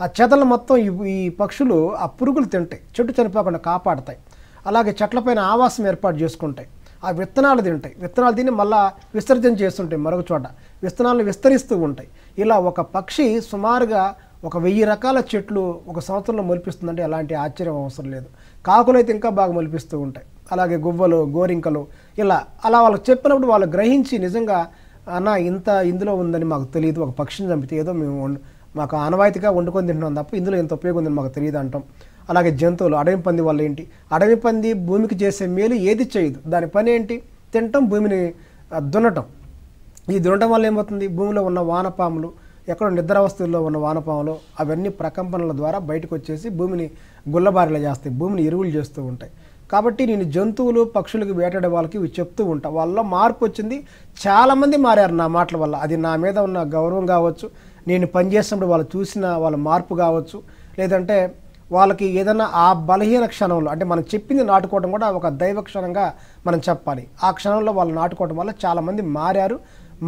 ఆ చెదలు మొత్తం ఈ పక్షులు ఆ పురుగులు తింటాయి, చెట్టు చనిపోకుండా కాపాడతాయి. అలాగే చెట్లపైన ఆవాసం ఏర్పాటు చేసుకుంటాయి. ఆ విత్తనాలు తింటాయి, విత్తనాలు తిని మళ్ళీ విసర్జన చేస్తుంటాయి మరొక చోట, విత్తనాలను విస్తరిస్తూ ఉంటాయి. ఇలా ఒక పక్షి సుమారుగా 1000 రకాల చెట్లు ఒక సంవత్సరంలో మొలిపిస్తుందంటే ఎలాంటి ఆశ్చర్యం అవసరం లేదు. కాకులు అయితే ఇంకా బాగా మొలిపిస్తూ ఉంటాయి. అలాగే గువ్వలు, గోరింకలు, అలా వాళ్ళకి చెప్పినప్పుడు వాళ్ళు గ్రహించి నిజంగా అన్న ఇందులో ఉందని మాకు తెలియదు, ఒక పక్షిని చంపితే ఏదో మాకు ఆనవాయితీగా వండుకొని తింటున్నాం తప్ప ఇందులో ఎంత ఉపయోగం ఉందని మాకు తెలియదు అంటాం. అలాగే జంతువులు, అడవి పంది వల్ల ఏంటి, అడవి పంది భూమికి చేసే మేలు ఏది చేయదు, దాని పని ఏంటి, తినటం, భూమిని దున్నటం. ఈ దున్నటం వల్ల ఏమవుతుంది, భూమిలో ఉన్న వానపాములు, ఎక్కడో నిద్రావస్థల్లో ఉన్న వానపాములు అవన్నీ ప్రకంపనల ద్వారా బయటకు వచ్చేసి భూమిని గుల్లబారిలా చేస్తాయి, భూమిని ఎరువులు చేస్తూ ఉంటాయి. కాబట్టి నేను జంతువులు, పక్షులకు వేటాడే వాళ్ళకి ఇవి చెప్తూ ఉంటా. వాళ్ళలో మార్పు వచ్చింది, చాలామంది మారారు నా మాటల వల్ల. అది నా మీద ఉన్న గౌరవం కావచ్చు, నేను పనిచేసినప్పుడు వాళ్ళు చూసిన వాళ్ళ మార్పు కావచ్చు, లేదంటే వాళ్ళకి ఏదైనా ఆ బలహీన క్షణంలో, అంటే మనం చెప్పింది నాటుకోవడం కూడా ఒక దైవ క్షణంగా మనం చెప్పాలి. ఆ క్షణంలో వాళ్ళు నాటుకోవడం వల్ల చాలామంది మారారు.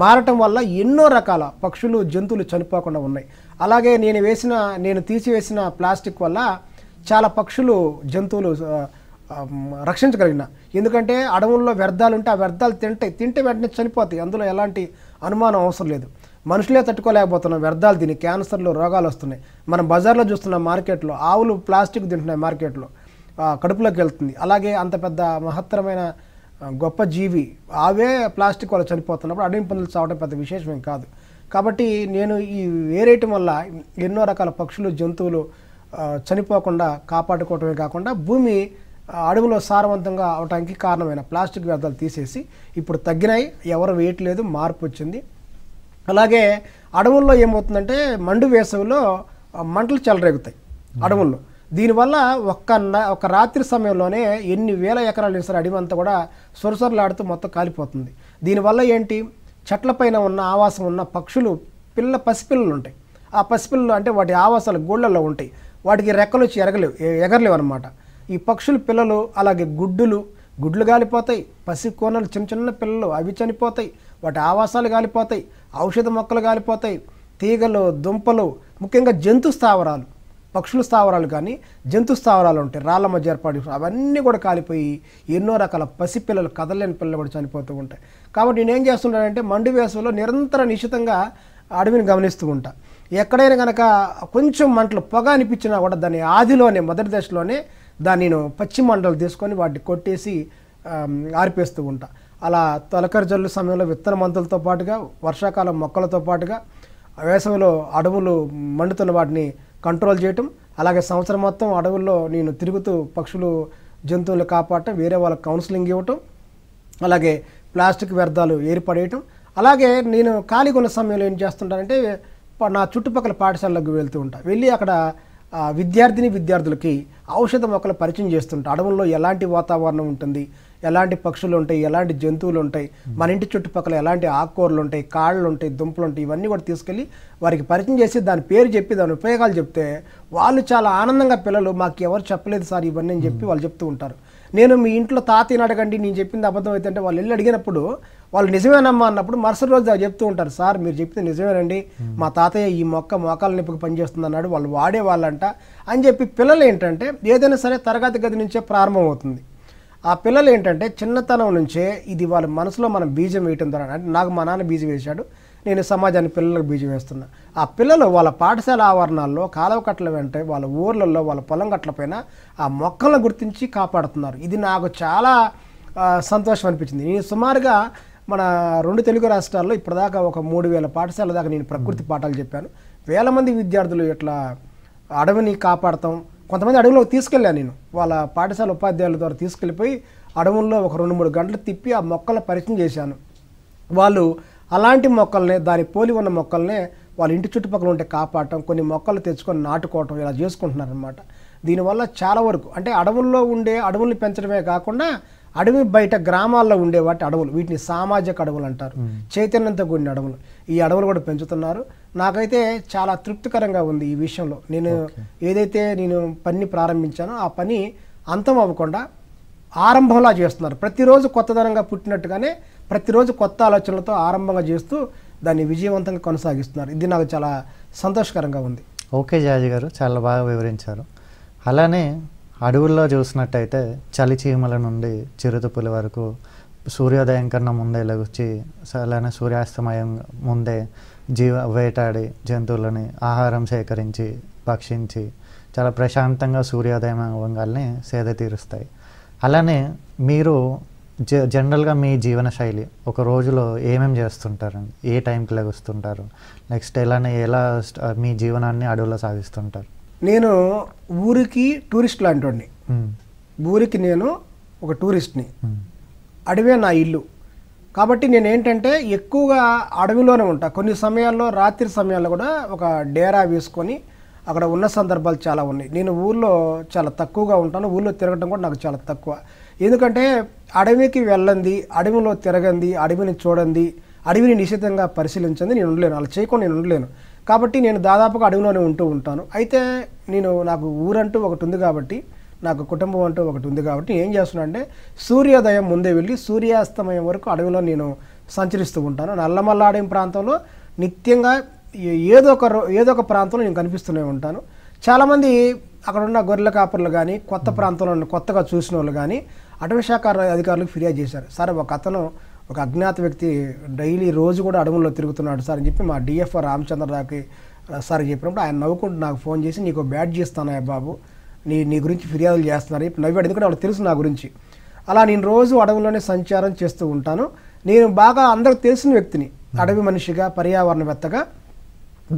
మారటం వల్ల ఎన్నో రకాల పక్షులు, జంతువులు చనిపోకుండా ఉన్నాయి. అలాగే నేను తీసివేసిన ప్లాస్టిక్ వల్ల చాలా పక్షులు, జంతువులు రక్షించగలిగిన. ఎందుకంటే అడవుల్లో వ్యర్థాలు ఉంటే ఆ వ్యర్థాలు తింటే వెంటనే చనిపోతాయి, అందులో ఎలాంటి అనుమానం అవసరం లేదు. మనుషులే తట్టుకోలేకపోతున్నాం, వ్యర్థాలు తిని క్యాన్సర్లు, రోగాలు వస్తున్నాయి. మనం బజార్లో చూస్తున్నాం, మార్కెట్లో ఆవులు ప్లాస్టిక్ తింటున్నాయి, మార్కెట్లో కడుపులోకి వెళ్తుంది. అలాగే అంత పెద్ద మహత్తరమైన గొప్ప జీవి ఆవే ప్లాస్టిక్ వల్ల చనిపోతున్నప్పుడు అడవి పందులు చావడం పెద్ద విశేషమేం కాదు. కాబట్టి నేను ఈ వేరేయటం వల్ల ఎన్నో రకాల పక్షులు, జంతువులు చనిపోకుండా కాపాడుకోవటమే కాకుండా భూమి అడవిలో సారవంతంగా అవటానికి కారణమైన ప్లాస్టిక్ వ్యర్థాలు తీసేసి ఇప్పుడు తగ్గినాయి, ఎవరు వేయట్లేదు, మార్పు వచ్చింది. అలాగే అడవుల్లో ఏమవుతుందంటే మండు వేసవిలో మంటలు చెలరేగుతాయి అడవుల్లో. దీనివల్ల ఒక రాత్రి సమయంలోనే ఎన్ని వేల ఎకరాలు సరే అడవి అంతా కూడా సొరసొరలాడుతూ మొత్తం కాలిపోతుంది. దీనివల్ల ఏంటి, చెట్లపైన ఉన్న ఆవాసం ఉన్న పక్షులు పసిపిల్లలు ఉంటాయి. ఆ పసిపిల్లలు అంటే వాటి ఆవాసాలు గూళ్ళల్లో ఉంటాయి, వాటికి రెక్కలు వచ్చి ఎగరలేవు అనమాట. ఈ పక్షుల పిల్లలు అలాగే గుడ్లు కాలిపోతాయి, పసి కోనలు చిన్న చిన్న పిల్లలు అవి చనిపోతాయి, వాటి ఆవాసాలు కాలిపోతాయి, ఔషధ మొక్కలు కాలిపోతాయి, తీగలు, దుంపలు, ముఖ్యంగా జంతు స్థావరాలు, పక్షుల స్థావరాలు కానీ జంతు స్థావరాలు ఉంటాయి రాళ్ళ మధ్య ఏర్పాటు, అవన్నీ కూడా కాలిపోయి ఎన్నో రకాల పసిపిల్లలు, కదలేని పిల్లలు కూడా చనిపోతూ ఉంటాయి. కాబట్టి నేనేం చేస్తున్నానంటే మండు వేసవిలో నిరంతర నిశితంగా అడవిని గమనిస్తూ ఉంటా. ఎక్కడైనా కనుక కొంచెం మంటలు పొగ అనిపించినా కూడా దాని ఆదిలోనే మొదటి దశలోనే దాన్ని నేను పచ్చి మంటలు తీసుకొని వాటిని కొట్టేసి ఆరిపేస్తూ ఉంటా. అలా తొలకరి జల్లు సమయంలో విత్తన మంతులతో పాటుగా, వర్షాకాలం మొక్కలతో పాటుగా, వేసవిలో అడవులు మండుతున్న వాటిని కంట్రోల్ చేయటం, అలాగే సంవత్సరం మొత్తం అడవుల్లో నేను తిరుగుతూ పక్షులు జంతువులు కాపాడటం, వేరే వాళ్ళకి కౌన్సిలింగ్ ఇవ్వటం, అలాగే ప్లాస్టిక్ వ్యర్థాలు ఏర్పడేయటం. అలాగే నేను ఖాళీగా ఉన్న సమయంలో ఏం చేస్తుంటానంటే నా చుట్టుపక్కల పాఠశాలలకు వెళ్తూ ఉంటా. వెళ్ళి అక్కడ విద్యార్థులకి ఔషధ మొక్కలు పరిచయం చేస్తుంటా. అడవుల్లో ఎలాంటి వాతావరణం ఉంటుంది, ఎలాంటి పక్షులు ఉంటాయి, ఎలాంటి జంతువులు ఉంటాయి, మన ఇంటి చుట్టుపక్కల ఎలాంటి ఆకుకూరలు ఉంటాయి, కాళ్ళు ఉంటాయి, దుంపలు ఉంటాయి, ఇవన్నీ కూడా తీసుకెళ్ళి వారికి పరిచయం చేసి దాని పేరు చెప్పి దాని ఉపయోగాలు చెప్తే వాళ్ళు చాలా ఆనందంగా, పిల్లలు మాకు ఎవరు చెప్పలేదు సార్ ఇవన్నీ అని చెప్పి వాళ్ళు చెప్తూ ఉంటారు. నేను మీ ఇంట్లో తాతయ్యని అడగండి, నేను చెప్పింది అబద్ధం అయితే అంటే వాళ్ళు వెళ్ళి అడిగినప్పుడు వాళ్ళు నిజమేనమ్మా అన్నప్పుడు మరుసటి రోజు చెప్తూ ఉంటారు, సార్ మీరు చెప్తే నిజమేనండి, మా తాతయ్య ఈ మొక్క మోకాల నొప్పికి పనిచేస్తుంది అన్నాడు, వాళ్ళు వాడేవాళ్ళంట అని చెప్పి. పిల్లలు ఏంటంటే ఏదైనా సరే తరగతి గది నుంచే ప్రారంభం అవుతుంది. ఆ పిల్లలు ఏంటంటే చిన్నతనం నుంచే ఇది వాళ్ళ మనసులో మనం బీజం వేయటం ద్వారా, అంటే నాకు మా నాన్న బీజం వేశాడు, నేను సమాజాన్ని పిల్లలకు బీజం వేస్తున్నా. ఆ పిల్లలు వాళ్ళ పాఠశాల ఆవరణాల్లో, కాలువ కట్టల వెంట, వాళ్ళ ఊర్లలో, వాళ్ళ పొలం కట్టలపైన ఆ మొక్కలను గుర్తించి కాపాడుతున్నారు. ఇది నాకు చాలా సంతోషం అనిపించింది. నేను సుమారుగా మన 2 తెలుగు రాష్ట్రాల్లో ఇప్పటిదాకా ఒక 3000 పాఠశాల దాకా నేను ప్రకృతి పాఠాలు చెప్పాను. వేల మంది విద్యార్థులు ఇట్లా అడవిని కాపాడతాం. కొంతమంది అడవిలోకి తీసుకెళ్ళాను నేను, వాళ్ళ పాఠశాల ఉపాధ్యాయుల ద్వారా తీసుకెళ్ళిపోయి అడవుల్లో ఒక 2-3 గంటలు తిప్పి ఆ మొక్కల పరిచయం చేశాను. వాళ్ళు అలాంటి మొక్కల్నే, దాని పోలి ఉన్న మొక్కల్నే వాళ్ళ ఇంటి చుట్టుపక్కల ఉంటే కాపాడటం, కొన్ని మొక్కలు తెచ్చుకొని నాటుకోవటం, ఇలా చేసుకుంటున్నారనమాట. దీనివల్ల చాలా వరకు అంటే అడవుల్ని పెంచడమే కాకుండా అడవి బయట గ్రామాల్లో ఉండే వాటి అడవులు, వీటిని సామాజిక అడవులు అంటారు, చైతన్యంతో కూడిన అడవులు, ఈ అడవులు కూడా పెంచుతున్నారు. నాకైతే చాలా తృప్తికరంగా ఉంది ఈ విషయంలో. నేను ఏదైతే పని ప్రారంభించానో ఆ పని అంతం అవ్వకుండా ఆరంభంలా చేస్తున్నారు. ప్రతిరోజు కొత్తదనంగా పుట్టినట్టుగానే ప్రతిరోజు కొత్త ఆలోచనలతో ఆరంభంగా చేస్తూ దాన్ని విజయవంతంగా కొనసాగిస్తున్నారు. ఇది నాకు చాలా సంతోషకరంగా ఉంది. ఓకే జాజి గారు, చాలా బాగా వివరించారు. అలానే అడవుల్లో చూసినట్టయితే చలి చీమల నుండి చిరుతపులి వరకు సూర్యోదయం కన్నా ముందే లెగుచ్చి, అలానే సూర్యాస్తమయం ముందే వేటాడి జంతువులని ఆహారం సేకరించి భక్షించి చాలా ప్రశాంతంగా సూర్యోదయం అవ్వగానే సేద తీరుస్తాయి. అలానే మీరు జనరల్గా మీ జీవన శైలి ఒక రోజులో ఏమేమి చేస్తుంటారండి? ఏ టైంకి లెగుస్తుంటారు? నెక్స్ట్ ఎలా మీ జీవనాన్ని అడవుల్లో సాగిస్తుంటారు? నేను ఊరికి టూరిస్ట్ లాంటి వాడిని. ఊరికి నేను ఒక టూరిస్ట్ని, అడవే నా ఇల్లు. కాబట్టి నేను ఏంటంటే ఎక్కువగా అడవిలోనే ఉంటా. కొన్ని సమయాల్లో రాత్రి సమయాల్లో కూడా ఒక డేరా వేసుకొని అక్కడ ఉన్న సందర్భాలు చాలా ఉన్నాయి. నేను ఊళ్ళో చాలా తక్కువగా ఉంటాను, ఊళ్ళో తిరగడం కూడా నాకు చాలా తక్కువ. ఎందుకంటే అడవికి వెళ్ళండి, అడవిలో తిరగండి, అడవిని చూడండి, అడవిని నిశితంగా పరిశీలించండి నేను ఉండలేను, అలా చేయకుండా నేను ఉండలేను. కాబట్టి నేను దాదాపుగా అడవిలోనే ఉంటూ ఉంటాను. అయితే నాకు ఊరంటూ ఒకటి ఉంది కాబట్టి, నాకు కుటుంబం అంటూ ఒకటి ఉంది కాబట్టి ఏం చేస్తున్నా అంటే సూర్యోదయం ముందే వెళ్ళి సూర్యాస్తమయం వరకు అడవిలో నేను సంచరిస్తూ ఉంటాను. నల్లమల్లాడేం ప్రాంతంలో నిత్యంగా ఏదో ఒక ప్రాంతంలో నేను కనిపిస్తూనే ఉంటాను. చాలామంది అక్కడ ఉన్న గొర్రెల కాపర్లు కానీ, కొత్త ప్రాంతంలో కొత్తగా చూసిన వాళ్ళు కానీ అటవీ శాఖ అధికారులకు ఫిర్యాదు చేశారు. సార్ ఒక అజ్ఞాత వ్యక్తి డైలీ రోజు కూడా అడవుల్లో తిరుగుతున్నాడు సార్ అని చెప్పి మా డిఎఫ్ఓ రామచంద్రరావుకి సార్ చెప్పినప్పుడు ఆయన నవ్వుకుంటూ నాకు ఫోన్ చేసి, నీకు బ్యాడ్జ్ ఇస్తానయ్యా బాబు, నీ గురించి ఫిర్యాదులు చేస్తున్నారు ఇప్పుడు నవ్వాడు, ఎందుకంటే వాళ్ళకి తెలుసు నా గురించి. అలా నేను రోజు అడవుల్లోనే సంచారం చేస్తూ ఉంటాను. నేను బాగా అందరికి తెలిసిన వ్యక్తిని, అడవి మనిషిగా, పర్యావరణవేత్తగా.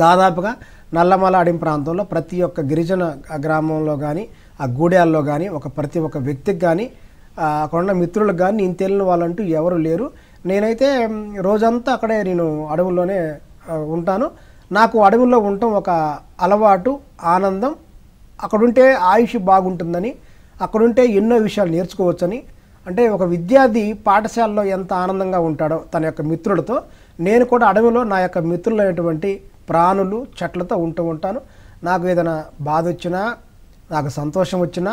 దాదాపుగా నల్లమల అడవి ప్రాంతంలో ప్రతి ఒక్క గిరిజన గ్రామంలో కానీ, ఆ గూడెల్లో కానీ ప్రతి ఒక్క వ్యక్తికి కానీ అక్కడ ఉన్న మిత్రులకు కానీ నేను తెలియని వాళ్ళంటూ ఎవరు లేరు. నేనైతే రోజంతా అక్కడే నేను అడవుల్లోనే ఉంటాను. నాకు అడవుల్లో ఉండటం ఒక అలవాటు, ఆనందం. అక్కడుంటే ఆయుష్ బాగుంటుందని, అక్కడుంటే ఎన్నో విషయాలు నేర్చుకోవచ్చని. అంటే ఒక విద్యార్థి పాఠశాలలో ఎంత ఆనందంగా ఉంటాడో తన యొక్క మిత్రులతో, నేను కూడా అడవిలో నా యొక్క మిత్రులైనటువంటి ప్రాణులు, చెట్లతో ఉంటాను. నాకు ఏదైనా బాధ వచ్చినా, నాకు సంతోషం వచ్చినా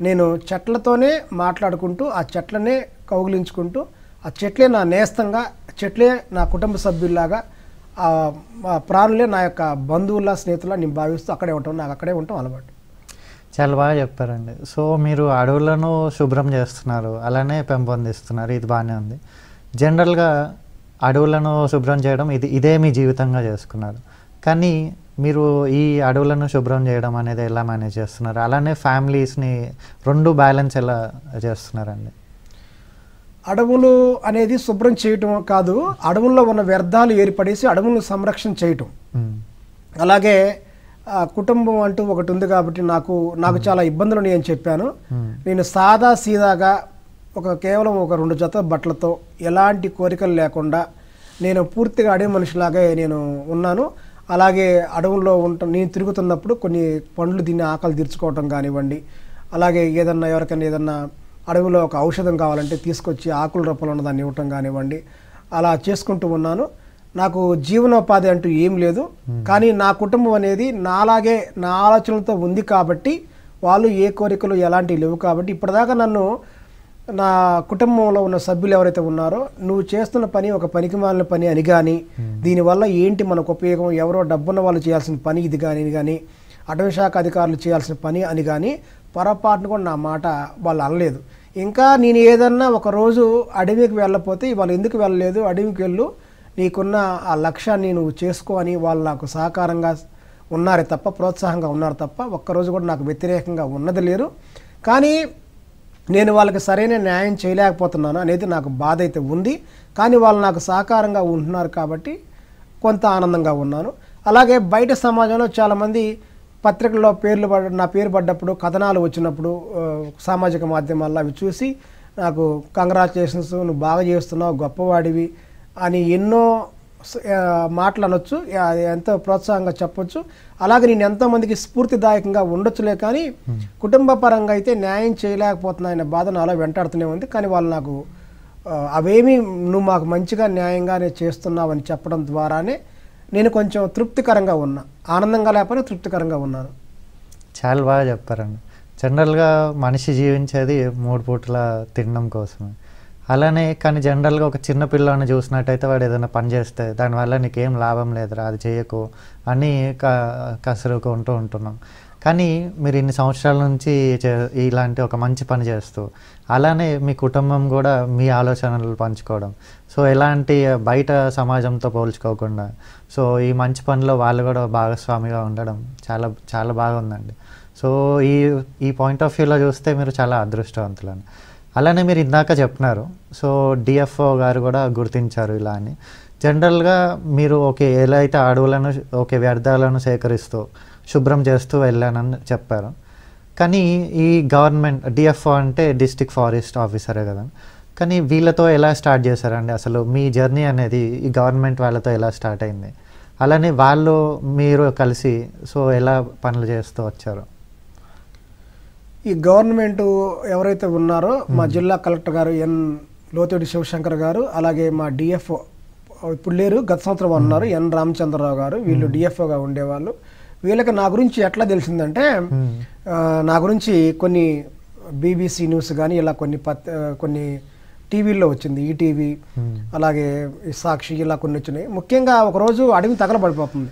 నేను చెట్లతోనే మాట్లాడుకుంటూ, ఆ చెట్లనే కౌగిలించుకుంటూ, ఆ చెట్లే నా నేస్తంగా, చెట్లే నా కుటుంబ సభ్యుల్లాగా, ప్రాణులే నా యొక్క బంధువుల, స్నేహితుల నేను భావిస్తూ అక్కడే ఉంటాం. నాకు అక్కడే ఉంటాం అలవాటు. చాలా బాగా చెప్పారండి. సో మీరు అడవులను శుభ్రం చేస్తున్నారు, అలానే పెంపొందిస్తున్నారు, ఇది బాగానే ఉంది. జనరల్గా అడవులను శుభ్రం చేయడం ఇదే మీ జీవితంగా చేసుకున్నారు. కానీ మీరు ఈ అడవులను శుభ్రం చేయడం అనేది ఎలా మేనేజ్ చేస్తున్నారు? అలానే ఫ్యామిలీస్ని రెండు బ్యాలెన్స్ ఎలా చేస్తున్నారండి? అడవులు అనేది శుభ్రం చేయటం కాదు, అడవుల్లో ఉన్న వ్యర్థాలు ఏర్పడేసి అడవులను సంరక్షణ చేయటం. అలాగే కుటుంబం అంటూ ఒకటి ఉంది కాబట్టి నాకు చాలా ఇబ్బందులు నేను చెప్పాను. నేను సాదా సీదాగా కేవలం 2 జత బట్టలతో ఎలాంటి కోరికలు లేకుండా నేను పూర్తిగా అడవి మనిషిలాగే నేను ఉన్నాను. అలాగే అడవుల్లో నేను తిరుగుతున్నప్పుడు కొన్ని పండ్లు తిని ఆకలి తీర్చుకోవటం కానివ్వండి, అలాగే ఎవరికైనా ఏదన్నా అడవిలో ఒక ఔషధం కావాలంటే తీసుకొచ్చి ఆకుల రూపంలో ఉన్న దాన్ని ఇవ్వటం కానివ్వండి, అలా చేసుకుంటూ ఉన్నాను. నాకు జీవనోపాధి అంటూ ఏం లేదు. కానీ నా కుటుంబం అనేది నాలాగే నా ఆలోచనలతో ఉంది కాబట్టి, వాళ్ళు ఏ కోరికలు ఎలాంటివి లేవు కాబట్టి, ఇప్పటిదాకా నన్ను నా కుటుంబంలో ఉన్న సభ్యులు ఎవరైతే ఉన్నారో, నువ్వు చేస్తున్న పని ఒక పనికిమాలిన పని అని కానీ, దీనివల్ల ఏంటి మనకు ఉపయోగం, ఎవరో డబ్బున్న వాళ్ళు చేయాల్సిన పని ఇది కానీ అటవీ శాఖ అధికారులు చేయాల్సిన పని అని కానీ పొరపాటును కూడా నా మాట వాళ్ళు అనలేదు. ఇంకా నేను ఏదన్నా ఒకరోజు అడవికి వెళ్ళకపోతే వాళ్ళు ఎందుకు వెళ్ళలేదు, అడవికి వెళ్ళు, నీకున్న ఆ లక్ష్యాన్ని నువ్వు చేసుకో అని వాళ్ళు నాకు సహకారంగా ఉన్నారే తప్ప, ప్రోత్సాహంగా ఉన్నారు తప్ప, ఒక్కరోజు కూడా నాకు వ్యతిరేకంగా ఉన్నది లేరు. కానీ నేను వాళ్ళకి సరైన న్యాయం చేయలేకపోతున్నాను అనేది నాకు బాధ అయితే ఉంది. కానీ వాళ్ళు నాకు సహకారంగా ఉంటున్నారు కాబట్టి కొంత ఆనందంగా ఉన్నాను. అలాగే బయట సమాజంలో చాలామంది పత్రికల్లో నా పేరు పడ్డప్పుడు, కథనాలు వచ్చినప్పుడు సామాజిక మాధ్యమాల్లో అవి చూసి నాకు కంగ్రాచులేషన్స్, నువ్వు బాగా చేస్తున్నావు, గొప్పవాడివి అని ఎన్నో మాటలు అనొచ్చు, ఎంతో ప్రోత్సాహంగా చెప్పొచ్చు. అలాగే నేను ఎంతోమందికి స్ఫూర్తిదాయకంగా ఉండొచ్చులే. కానీ కుటుంబ పరంగా అయితే న్యాయం చేయలేకపోతున్నాయన్న బాధ నాలో వెంటాడుతూనే ఉంది. కానీ వాళ్ళు నాకు అవేమీ నువ్వు మాకు మంచిగా న్యాయంగానే చేస్తున్నావు అని చెప్పడం ద్వారానే నేను కొంచెం తృప్తికరంగా ఉన్నా. ఆనందంగా లేకపోయినా తృప్తికరంగా ఉన్నాను. చాలా బాగా చెప్పారండి. జనరల్గా మనిషి జీవించేది 3 పూటల తినడం కోసమే. అలానే కానీ జనరల్గా ఒక చిన్న పిల్లని చూసినట్టయితే వాడు ఏదైనా పని చేస్తే దానివల్ల నీకేం లాభం లేదురా, అది చేయకు అని కసురుకుంటూ ఉంటున్నాం. కానీ మీరు ఇన్ని సంవత్సరాల నుంచి ఇలాంటి ఒక మంచి పని చేస్తూ, అలానే మీ కుటుంబం కూడా మీ ఆలోచనలు పంచుకోవడం, సో ఎలాంటి బయట సమాజంతో పోల్చుకోకుండా సో ఈ మంచి పనిలో వాళ్ళు కూడా భాగస్వామిగా ఉండడం చాలా చాలా బాగుందండి. సో ఈ పాయింట్ ఆఫ్ వ్యూలో చూస్తే మీరు చాలా అదృష్టవంతులని. అలానే మీరు ఇందాక చెప్పినారు, సో డిఎఫ్ఓ గారు కూడా గుర్తించారు ఇలా అని. జనరల్గా మీరు ఎలా అయితే అడవులను వ్యర్థాలను సేకరిస్తూ శుభ్రం చేస్తూ వెళ్ళానని చెప్పారు. కానీ ఈ గవర్నమెంట్ డిఎఫ్ఓ అంటే డిస్ట్రిక్ట్ ఫారెస్ట్ ఆఫీసరే కదా, కానీ వీళ్ళతో ఎలా స్టార్ట్ చేశారండి? అసలు మీ జర్నీ అనేది ఈ గవర్నమెంట్ వాళ్ళతో ఎలా స్టార్ట్ అయింది? అలానే మీరు కలిసి సో ఎలా పనులు చేస్తూ వచ్చారు? ఈ గవర్నమెంట్ ఎవరైతే ఉన్నారో మా జిల్లా కలెక్టర్ గారు లోతేడి శివశంకర్ గారు, అలాగే మా డిఎఫ్ఓ ఇప్పుడు లేరు, గత సంవత్సరం ఉన్నారు ఎన్ రామచంద్రరావు గారు, వీళ్ళు డిఎఫ్ఓగా ఉండేవాళ్ళు. వీళ్ళకి నా గురించి ఎట్లా తెలిసిందంటే, నా గురించి కొన్ని బీబీసీ న్యూస్ కానీ ఇలా కొన్ని టీవీల్లో వచ్చింది, ఈటీవీ అలాగే సాక్షి ఇలా కొన్ని వచ్చినాయి. ముఖ్యంగా ఒకరోజు అడవి తగలబడిపోతుంది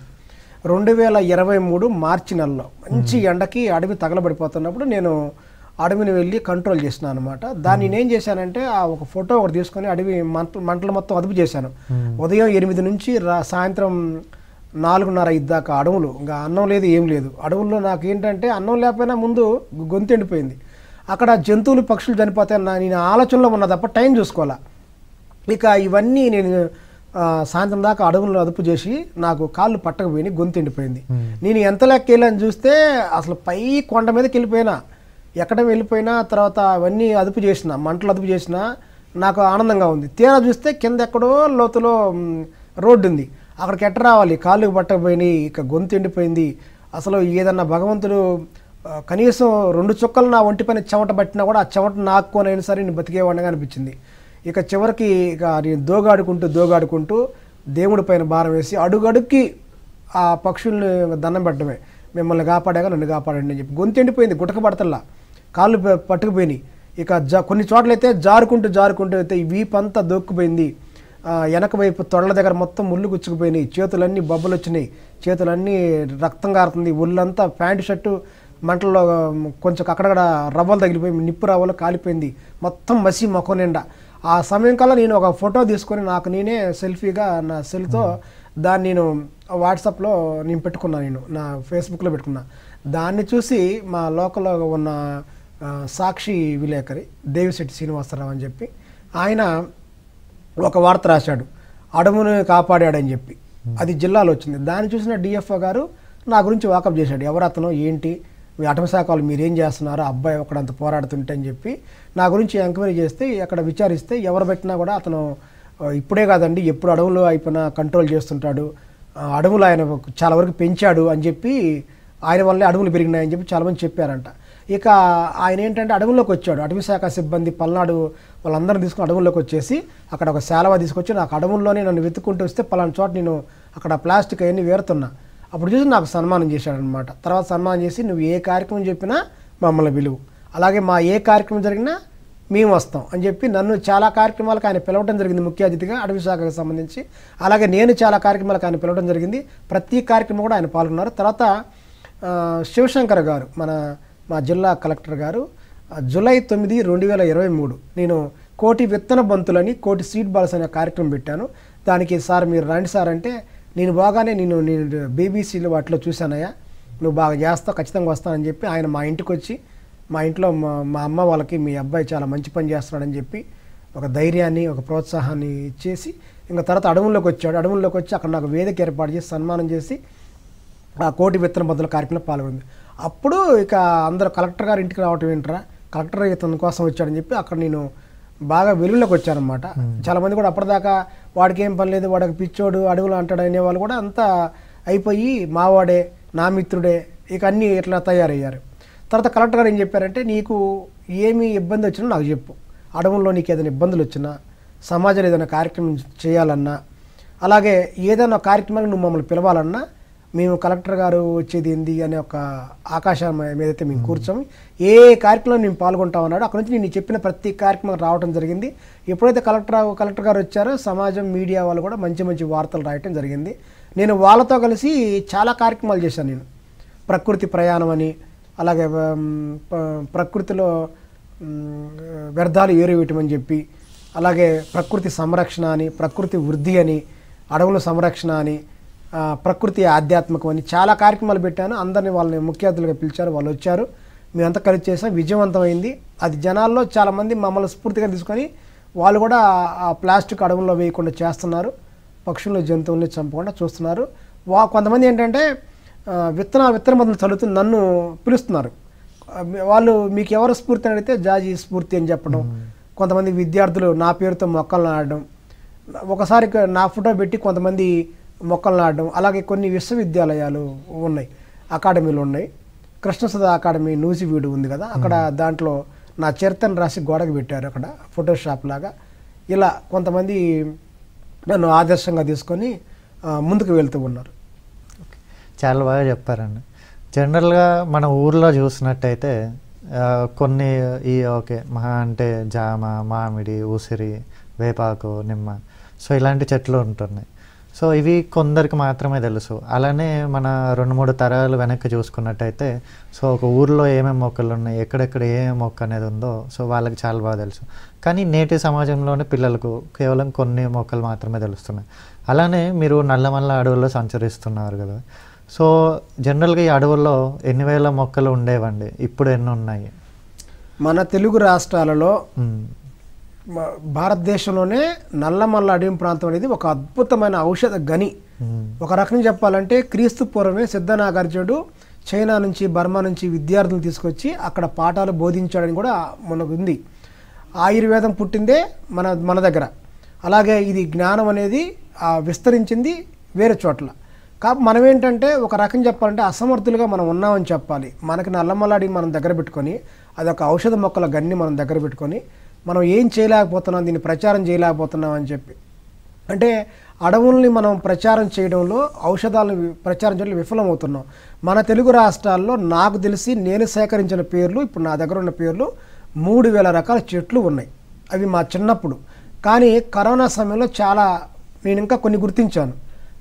2023 మార్చి నెలలో. మంచి ఎండకి అడవి తగలబడిపోతున్నప్పుడు నేను అడవిని వెళ్ళి కంట్రోల్ చేసినాను అనమాట. దాన్ని నేనేం చేశానంటే ఒక ఫోటో ఒకటి తీసుకొని అడవి మంటలు మొత్తం అదుపు చేశాను. ఉదయం 8 నుంచి సాయంత్రం 4:30 దాకా అడవులు, ఇంకా అన్నం లేదు ఏం లేదు. అడవుల్లో నాకు ఏంటంటే అన్నం లేకపోయినా ముందు గొంతు ఎండిపోయింది. అక్కడ జంతువులు పక్షులు చనిపోతాయి నేను ఆలోచనలో ఉన్నా తప్ప టైం చూసుకోవాలా. ఇక ఇవన్నీ నేను సాయంత్రం దాకా అడవులను అదుపు చేసి నాకు కాళ్ళు పట్టకపోయి గొంతు ఎండిపోయింది. నేను ఎంత లెక్క వెళ్ళని చూస్తే అసలు పై కొండ మీదకి వెళ్ళిపోయినా. ఎక్కడ వెళ్ళిపోయినా తర్వాత అవన్నీ అదుపు చేసిన, మంటలు అదుపు చేసిన నాకు ఆనందంగా ఉంది. తీరా చూస్తే కింద ఎక్కడో లోతులో రోడ్డు ఉంది, అక్కడికి ఎట్ట రావాలి, కాళ్ళకు పట్టకపోయినాయి, ఇక గొంతు ఎండిపోయింది. అసలు ఏదన్నా భగవంతుడు కనీసం 2 చుక్కలు నా ఒంటి పైన చెమట పట్టినా కూడా ఆ చెమట నాక్కోనైనా సరే నేను బతికేవాడిగా అనిపించింది. ఇక చివరికి ఇక నేను దోగాడుకుంటూ దేవుడి పైన భారం వేసి అడుగడుక్కి ఆ పక్షుల్ని దండం పెట్టడమే, మిమ్మల్ని కాపాడాక నన్ను కాపాడండి అని చెప్పి. గొంతు ఎండిపోయింది, గుటక పడతల్లా, కాళ్ళు పట్టుకుపోయినాయి. ఇక కొన్ని చోట్లయితే జారుకుంటూ అయితే ఈ వీపంతా దొక్కుపోయింది, వెనక వైపు తొడల దగ్గర మొత్తం ముళ్ళు గుచ్చుకుపోయినాయి, చేతులన్నీ బొబ్బలు వచ్చినాయి, చేతులన్నీ రక్తం కారుతుంది, ఒళ్ళంతా ప్యాంటు షర్టు మంటల్లో కొంచెం అక్కడక్కడ రవ్వలు తగిలిపోయి నిప్పు రవ్వలు కాలిపోయింది, మొత్తం మసి మొఖం నిండా. ఆ సమయం కల్లా నేను ఒక ఫోటో తీసుకొని నాకు నేనే సెల్ఫీగా నా సెల్తో దాన్ని నేను వాట్సాప్లో నేను పెట్టుకున్నాను, నేను నా ఫేస్బుక్లో పెట్టుకున్నా. దాన్ని చూసి మా లోకల్లో ఉన్న సాక్షి విలేకరి దేవిశెట్టి శ్రీనివాసరావు అని చెప్పి ఆయన ఒక వార్త రాశాడు, అడవును కాపాడాడని చెప్పి. అది జిల్లాలో వచ్చింది. దాన్ని చూసిన డిఎఫ్ఓ గారు నా గురించి వాకప్ చేశాడు, ఎవరు అతను, ఏంటి, మీ అటవీ శాఖ వాళ్ళు మీరేం చేస్తున్నారు, అబ్బాయి ఒకడంత పోరాడుతుంటే అని చెప్పి నా గురించి ఎంక్వైరీ చేస్తే అక్కడ విచారిస్తే ఎవరు పెట్టినా కూడా అతను ఇప్పుడే కాదండి ఎప్పుడు అడవులు అయిపోయినా కంట్రోల్ చేస్తుంటాడు, అడవులు ఆయన చాలా వరకు పెంచాడు అని చెప్పి, ఆయన వల్లే అడవులు పెరిగినాయని చెప్పి చాలామంది చెప్పారంట. ఇక ఆయన ఏంటంటే అడవుల్లోకి వచ్చాడు, అటవీ శాఖ సిబ్బంది పల్నాడు వాళ్ళందరినీ తీసుకుని అడవుల్లోకి వచ్చేసి అక్కడ ఒక శాలవా తీసుకొచ్చి నాకు అడవుల్లోనే నన్ను వెతుక్కుంటూ వస్తే పలానా చోట నేను అక్కడ ప్లాస్టిక్ అవన్నీ వేరుతున్నా, అప్పుడు చూసి నాకు సన్మానం చేశాడనమాట. తర్వాత సన్మానం చేసి నువ్వు ఏ కార్యక్రమం చెప్పినా మమ్మల్ని పిలువు, అలాగే మా ఏ కార్యక్రమం జరిగినా మేము వస్తాం అని చెప్పి నన్ను చాలా కార్యక్రమాలకు ఆయన పిలవడం జరిగింది ముఖ్య అతిథిగా అటవీ శాఖకు సంబంధించి. అలాగే నేను చాలా కార్యక్రమాలకు ఆయన పిలవడం జరిగింది, ప్రతి కార్యక్రమం కూడా ఆయన పాల్గొన్నారు. తర్వాత శివశంకర్ గారు మా జిల్లా కలెక్టర్ గారు జూలై 9, 2023 నేను కోటి విత్తన బంతులని కోటి సీడ్ బాల్స్ అనే కార్యక్రమం పెట్టాను. దానికి సార్ మీరు రండి సార్ అంటే, నేను బాగానే నేను బీబీసీలో వాటిలో చూశానయ్యా, నువ్వు బాగా చేస్తావు, ఖచ్చితంగా వస్తానని చెప్పి ఆయన మా ఇంటికి వచ్చి మా ఇంట్లో మా అమ్మ వాళ్ళకి మీ అబ్బాయి చాలా మంచి పని చేస్తున్నాడని చెప్పి ఒక ధైర్యాన్ని ఒక ప్రోత్సాహాన్ని ఇచ్చేసి ఇంకా తర్వాత అడవుల్లోకి వచ్చాడు. అడవుల్లోకి వచ్చి అక్కడ నాకు వేదిక ఏర్పాటు చేసి సన్మానం చేసి ఆ కోటి విత్తన బదుల కార్యక్రమంలో పాల్గొంది. అప్పుడు ఇక అందరూ కలెక్టర్ గారు ఇంటికి రావటం ఏంట్రా, కలెక్టర్ ఇతని కోసం వచ్చాడని చెప్పి అక్కడ నేను బాగా వెలుగులోకి వచ్చానమాట. చాలామంది కూడా అప్పటిదాకా వాడికి ఏం పని లేదు, వాడికి పిచ్చోడు అడవులు అంటాడు అనేవాళ్ళు కూడా అంతా అయిపోయి మావాడే నా మిత్రుడే ఇక అన్నీ ఇట్లా తయారయ్యారు. తర్వాత కలెక్టర్ గారు ఏం చెప్పారంటే, నీకు ఏమి ఇబ్బంది వచ్చినా నాకు చెప్పు, అడవుల్లో నీకు ఏదైనా ఇబ్బందులు వచ్చినా, సమాజంలో ఏదైనా కార్యక్రమం చేయాలన్నా, అలాగే ఏదైనా కార్యక్రమానికి నువ్వు మమ్మల్ని పిలవాలన్నా మేము కలెక్టర్ గారు వచ్చేది ఏంది అనే ఒక ఆకాశం మీదైతే మేము కూర్చొని ఏ కార్యక్రమంలో మేము పాల్గొంటామన్నాడు. అక్కడ నుంచి నేను చెప్పిన ప్రతి కార్యక్రమం రావడం జరిగింది. ఎప్పుడైతే కలెక్టర్ గారు వచ్చారో సమాజం మీడియా వాళ్ళు కూడా మంచి మంచి వార్తలు రాయటం జరిగింది. నేను వాళ్ళతో కలిసి చాలా కార్యక్రమాలు చేశాను. నేను ప్రకృతి ప్రయాణం అని, అలాగే ప్రకృతిలో వ్యర్థాలు ఏరువేయటమని చెప్పి, అలాగే ప్రకృతి సంరక్షణ అని, ప్రకృతి వృద్ధి అని, అడవుల సంరక్షణ అని, ప్రకృతి ఆధ్యాత్మికం అని చాలా కార్యక్రమాలు పెట్టాను. అందరినీ వాళ్ళని ముఖ్య అతిథులుగా పిలిచారు, వాళ్ళు వచ్చారు, మేమంతా కలిసి చేసాం, విజయవంతమైంది. అది జనాల్లో చాలామంది మమ్మల్ని స్ఫూర్తిగా తీసుకొని వాళ్ళు కూడా ఆ ప్లాస్టిక్ అడవుల్లో వేయకుండా చేస్తున్నారు, పక్షులను జంతువుల్ని చంపకుండా చూస్తున్నారు. కొంతమంది ఏంటంటే విత్తన మొదలు చదువుతూ నన్ను పిలుస్తున్నారు. వాళ్ళు మీకు ఎవరు స్ఫూర్తి అని అడిగితే జాజీ స్ఫూర్తి అని చెప్పడం, కొంతమంది విద్యార్థులు నా పేరుతో మొక్కలు నాటడం, ఒకసారి నా ఫోటో పెట్టి కొంతమంది మొక్కలు నాటడం. అలాగే కొన్ని విశ్వవిద్యాలయాలు ఉన్నాయి, అకాడమీలు ఉన్నాయి. కృష్ణసుధ అకాడమీ నూజివీడు ఉంది కదా, అక్కడ దాంట్లో నా చరిత్రను రాసి గోడకు పెట్టారు, అక్కడ ఫోటోషాప్ లాగా. ఇలా కొంతమంది నన్ను ఆదర్శంగా తీసుకొని ముందుకు వెళ్తూ ఉన్నారు. చాలా బాగా చెప్పారండి. జనరల్గా మన ఊర్లో చూసినట్టయితే కొన్ని మహా అంటే జామ, మామిడి, ఉసిరి, వేపాకు, నిమ్మ, సో ఇలాంటి చెట్లు ఉంటున్నాయి. సో ఇవి కొందరికి మాత్రమే తెలుసు. అలానే మన 2-3 తరాలు వెనక్కి చూసుకున్నట్టయితే సో ఒక ఊర్లో ఏమేమి మొక్కలు ఉన్నాయి, ఎక్కడెక్కడ ఏ మొక్క అనేది ఉందో సో వాళ్ళకి చాలా బాగా తెలుసు. కానీ నేటి సమాజంలోనే పిల్లలకు కేవలం కొన్ని మొక్కలు మాత్రమే తెలుస్తున్నాయి. అలానే మీరు నల్లమల్ల అడవుల్లో సంచరిస్తున్నారు కదా, సో జనరల్గా ఈ అడవుల్లో ఎన్ని వేల మొక్కలు ఉండేవండి, ఇప్పుడు ఎన్ని ఉన్నాయి? మన తెలుగు రాష్ట్రాలలో భారతదేశంలోనే నల్లమల్ల అడవి ప్రాంతం అనేది ఒక అద్భుతమైన ఔషధ గని. ఒక రకంగా చెప్పాలంటే క్రీస్తు పూర్వమే సిద్ధనాగార్జునుడు చైనా నుంచి బర్మా నుంచి విద్యార్థులు తీసుకొచ్చి అక్కడ పాఠాలు బోధించాడని కూడా మనకు ఉంది. ఆయుర్వేదం పుట్టిందే మన దగ్గర. అలాగే ఇది జ్ఞానం అనేది విస్తరించింది వేరే చోట్ల. కాబట్టి మనం ఏంటంటే ఒక రకం చెప్పాలంటే అసమర్థులుగా మనం ఉన్నామని చెప్పాలి. మనకి నల్లమలాడి మనం దగ్గర పెట్టుకొని అదొక ఔషధ మొక్కల గన్ని మనం దగ్గర పెట్టుకొని మనం ఏం చేయలేకపోతున్నాం, దీన్ని ప్రచారం చేయలేకపోతున్నాం అని చెప్పి. అంటే అడవుల్ని మనం ప్రచారం చేయడంలో, ఔషధాలను ప్రచారం చేయడంలో విఫలమవుతున్నాం. మన తెలుగు రాష్ట్రాల్లో నాకు తెలిసి నేను సేకరించిన పేర్లు, ఇప్పుడు నా దగ్గర ఉన్న పేర్లు 3000 రకాల చెట్లు ఉన్నాయి. అవి మా చిన్నప్పుడు. కానీ కరోనా సమయంలో నేను ఇంకా కొన్ని గుర్తించాను.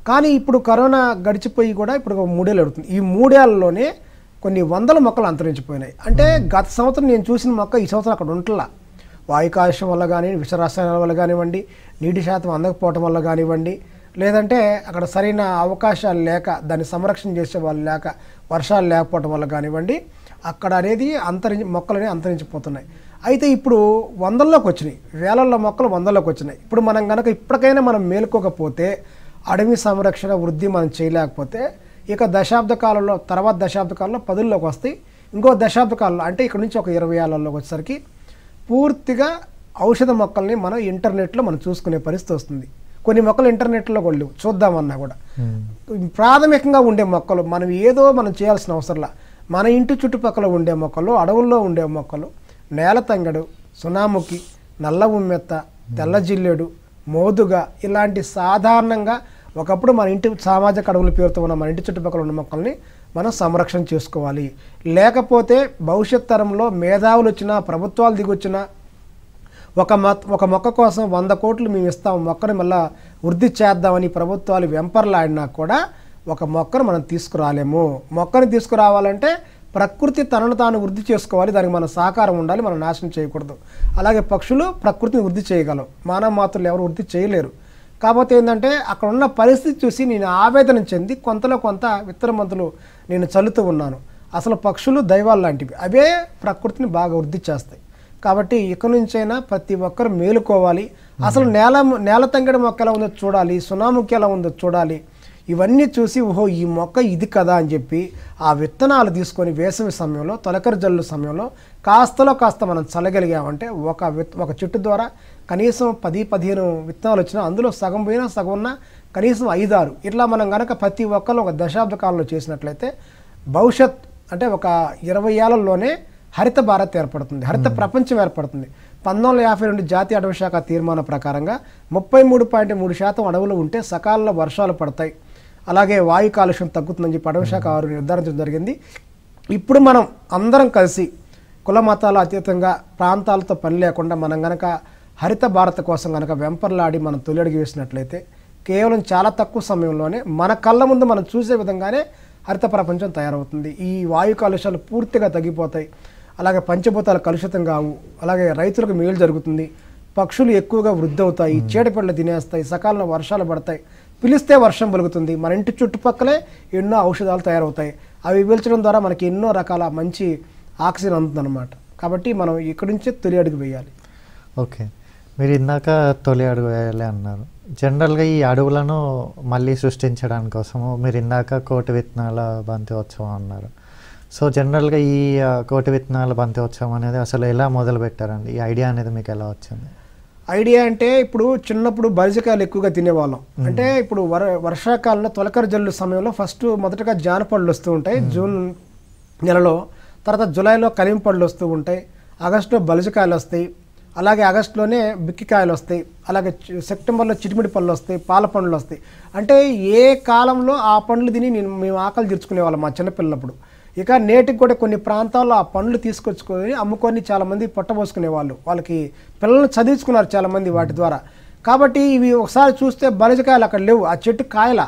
కానీ ఇప్పుడు కరోనా గడిచిపోయి కూడా ఇప్పుడు 3 ఏళ్ళు అవుతుంది. ఈ 3 ఏళ్లలోనే కొన్ని వందల మొక్కలు అంతరించిపోయినాయి. అంటే గత సంవత్సరం నేను చూసిన మొక్క ఈ సంవత్సరం అక్కడ ఉంటలా. వాయు కాలుష్యం వల్ల కానీ, విషరసాయనాల వల్ల కానివ్వండి, నీటి శాతం అందకపోవటం వల్ల కానివ్వండి, లేదంటే అక్కడ సరైన అవకాశాలు లేక, దాన్ని సంరక్షణ చేసే వాళ్ళు లేక, వర్షాలు లేకపోవటం వల్ల కానివ్వండి, అక్కడ అనేది మొక్కలు అనేవి అంతరించిపోతున్నాయి. అయితే ఇప్పుడు వందల్లోకి వచ్చినాయి, వేలల్లో మొక్కలు వందల్లోకి వచ్చినాయి. ఇప్పుడు మనం కనుక ఇప్పటికైనా మనం మేలుకోకపోతే, అడవి సంరక్షణ వృద్ధి మనం చేయలేకపోతే, ఇక దశాబ్ద కాలంలో, తర్వాత దశాబ్ద కాలంలో 10లోకి వస్తాయి. ఇంకో దశాబ్ద కాలంలో అంటే ఇక్కడ నుంచి ఒక 20 ఏళ్లలోకి వచ్చేసరికి పూర్తిగా ఔషధ మొక్కల్ని మనం ఇంటర్నెట్లో మనం చూసుకునే పరిస్థితి వస్తుంది. కొన్ని మొక్కలు ఇంటర్నెట్లో కూడా లేవు, చూద్దామన్నా కూడా. ప్రాథమికంగా ఉండే మొక్కలు మనం చేయాల్సిన అవసరంలా, మన ఇంటి చుట్టుపక్కల ఉండే మొక్కలు, అడవుల్లో ఉండే మొక్కలు, నేల తంగడు, సునాముఖి, నల్ల ఉమ్మెత్త, తెల్ల జిల్లేడు, మోదుగ, ఇలాంటి సాధారణంగా ఒకప్పుడు మన ఇంటి సామాజిక అడవుల పేరుతో ఉన్న మన ఇంటి చుట్టుపక్కల ఉన్న మొక్కల్ని మనం సంరక్షణ చేసుకోవాలి. లేకపోతే భవిష్యత్ తరంలో మేధావులు వచ్చినా, ప్రభుత్వాలు దిగొచ్చినా, ఒక మొక్క కోసం 100 కోట్లు మేము ఇస్తాం, మొక్కని మళ్ళీ వృద్ధి చేద్దామని ప్రభుత్వాలు వెంపర్లాడినా కూడా ఒక మొక్కను మనం తీసుకురాలేము. మొక్కని తీసుకురావాలంటే ప్రకృతి తనను తాను వృద్ధి చేసుకోవాలి, దానికి మన సహకారం ఉండాలి, మనం నాశనం చేయకూడదు. అలాగే పక్షులు ప్రకృతిని వృద్ధి చేయగలవు, మానవ మాతృలు ఎవరు వృద్ధి చేయలేరు. కాకపోతే ఏంటంటే అక్కడ ఉన్న పరిస్థితి చూసి నేను ఆవేదన చెంది కొంతలో కొంత విత్తన మందులు నేను చల్లుతూ ఉన్నాను. అసలు పక్షులు దైవాలు లాంటివి, అవే ప్రకృతిని బాగా వృద్ధి చేస్తాయి. కాబట్టి ఇక నుంచైనా ప్రతి ఒక్కరు మేలుకోవాలి. అసలు నేల తంగడి మొక్క ఎలా ఉందో చూడాలి, సునాముఖి ఎలా ఉందో చూడాలి. ఇవన్నీ చూసి ఓహో ఈ మొక్క ఇది కదా అని చెప్పి ఆ విత్తనాలు తీసుకొని వేసవి సమయంలో, తొలకరి జల్లు సమయంలో కాస్తలో కాస్త మనం చల్లగలిగామంటే ఒక చెట్టు ద్వారా కనీసం 10-15 విత్తనాలు వచ్చినా అందులో సగం పోయినా సగం ఉన్నా కనీసం 5-6 ఇట్లా మనం కనుక ప్రతి ఒక్కరు ఒక దశాబ్ద కాలంలో చేసినట్లయితే భవిష్యత్ అంటే ఒక 20 ఏళ్లలోనే హరిత భారత్ ఏర్పడుతుంది, హరిత ప్రపంచం ఏర్పడుతుంది. 1952 జాతీయ అటవీ శాఖ తీర్మానం ప్రకారంగా 33.3% అడవులు ఉంటే సకాలంలో వర్షాలు పడతాయి, అలాగే వాయు కాలుష్యం తగ్గుతుందని చెప్పి అటవీ శాఖ వారు నిర్ధారించడం జరిగింది. ఇప్పుడు మనం అందరం కలిసి కుల మతాల అతీతంగా, ప్రాంతాలతో పని లేకుండా మనం కనుక హరిత భారత్ కోసం కనుక వెంపర్లాడి మనం తొలిఅడుగు వేసినట్లయితే కేవలం చాలా తక్కువ సమయంలోనే మన కళ్ళ ముందు మనం చూసే విధంగానే హరిత ప్రపంచం తయారవుతుంది. ఈ వాయు కాలుష్యాలు పూర్తిగా తగ్గిపోతాయి, అలాగే పంచభూతాలు కలుషితం కావు, అలాగే రైతులకు మేలు జరుగుతుంది, పక్షులు ఎక్కువగా వృద్ధి అవుతాయి, చీడపిడలు తినేస్తాయి, సకాలంలో వర్షాలు పడతాయి, పిలిస్తే వర్షం పలుకుతుంది, మన ఇంటి చుట్టుపక్కలే ఎన్నో ఔషధాలు తయారవుతాయి, అవి పీల్చడం ద్వారా మనకి ఎన్నో రకాల మంచి ఆక్సిజన్ అందుతుందన్నమాట. కాబట్టి మనం ఇక్కడి నుంచే తొలి అడుగు వేయాలి. ఓకే, మీరు ఇందాక తొలి అడుగు వేయాలి అన్నారు. జనరల్గా ఈ అడవులను మళ్ళీ సృష్టించడానికి కోసము మీరు ఇందాక కోటి విత్తనాల బంతి ఉత్సవం అన్నారు. సో జనరల్గా ఈ కోటి విత్తనాల బంతి ఉత్సవం అనేది అసలు ఎలా మొదలు పెట్టారండి? ఈ ఐడియా అనేది మీకు ఎలా వచ్చింది? ఐడియా అంటే ఇప్పుడు చిన్నప్పుడు బరిజకాయలు ఎక్కువగా తినేవాళ్ళం. అంటే ఇప్పుడు వర్షాకాలంలో తొలకరి జల్లు సమయంలో మొదటగా జానపళ్ళు వస్తూ ఉంటాయి జూన్ నెలలో, తర్వాత జూలైలో కలింపళ్ళు వస్తూ ఉంటాయి, ఆగస్టులో బలిజకాయలు వస్తాయి, అలాగే ఆగస్టులోనే బిక్కికాయలు వస్తాయి, అలాగే సెప్టెంబర్లో చిటిమిడి పళ్ళు వస్తాయి, పాల పండ్లు వస్తాయి. అంటే ఏ కాలంలో ఆ పండ్లు తిని మేము ఆకలి తీర్చుకునేవాళ్ళం మా చిన్నపిల్లప్పుడు. ఇక నేటికి కూడా కొన్ని ప్రాంతాల్లో ఆ పండ్లు తీసుకొచ్చుకొని అమ్ముకొని చాలామంది పొట్టబోసుకునేవాళ్ళు, వాళ్ళకి పిల్లల్ని చదివించుకున్నారు చాలామంది వాటి ద్వారా. కాబట్టి ఇవి ఒకసారి చూస్తే బలిజకాయలు అక్కడ లేవు, ఆ చెట్టు కాయల,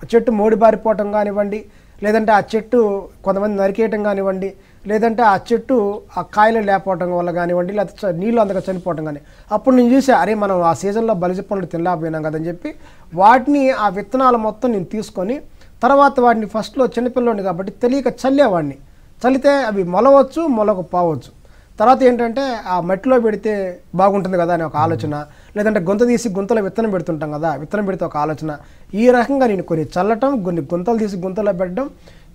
ఆ చెట్టు మోడి బారిపోవటం కానివ్వండి, లేదంటే ఆ చెట్టు కొంతమంది నరికేయటం కానివ్వండి, లేదంటే ఆ చెట్టు ఆ కాయలు లేకపోవటం వల్ల కానివ్వండి, లేకపోతే నీళ్ళు అందక చనిపోవటం కానీ. అప్పుడు నేను చూసా, అరే మనం ఆ సీజన్లో బలిజ పండ్లు తినలేకపోయినాం కదని చెప్పి వాటిని ఆ విత్తనాలు మొత్తం నేను తీసుకొని తర్వాత వాటిని ఫస్ట్లో చిన్నపిల్లోని కాబట్టి తెలియక చల్లేవాడిని. చల్లితే అవి మొలవచ్చు, మొలకపోవచ్చు. తర్వాత ఏంటంటే ఆ మట్టిలో పెడితే బాగుంటుంది కదా అని ఒక ఆలోచన, లేదంటే గుంత తీసి గుంతలో విత్తనం పెడుతుంటాం కదా, విత్తనం పెడితే ఒక ఆలోచన. ఈ రకంగా నేను కొన్ని చల్లటం, కొన్ని గుంతలు తీసి గుంతలో పెట్టడం,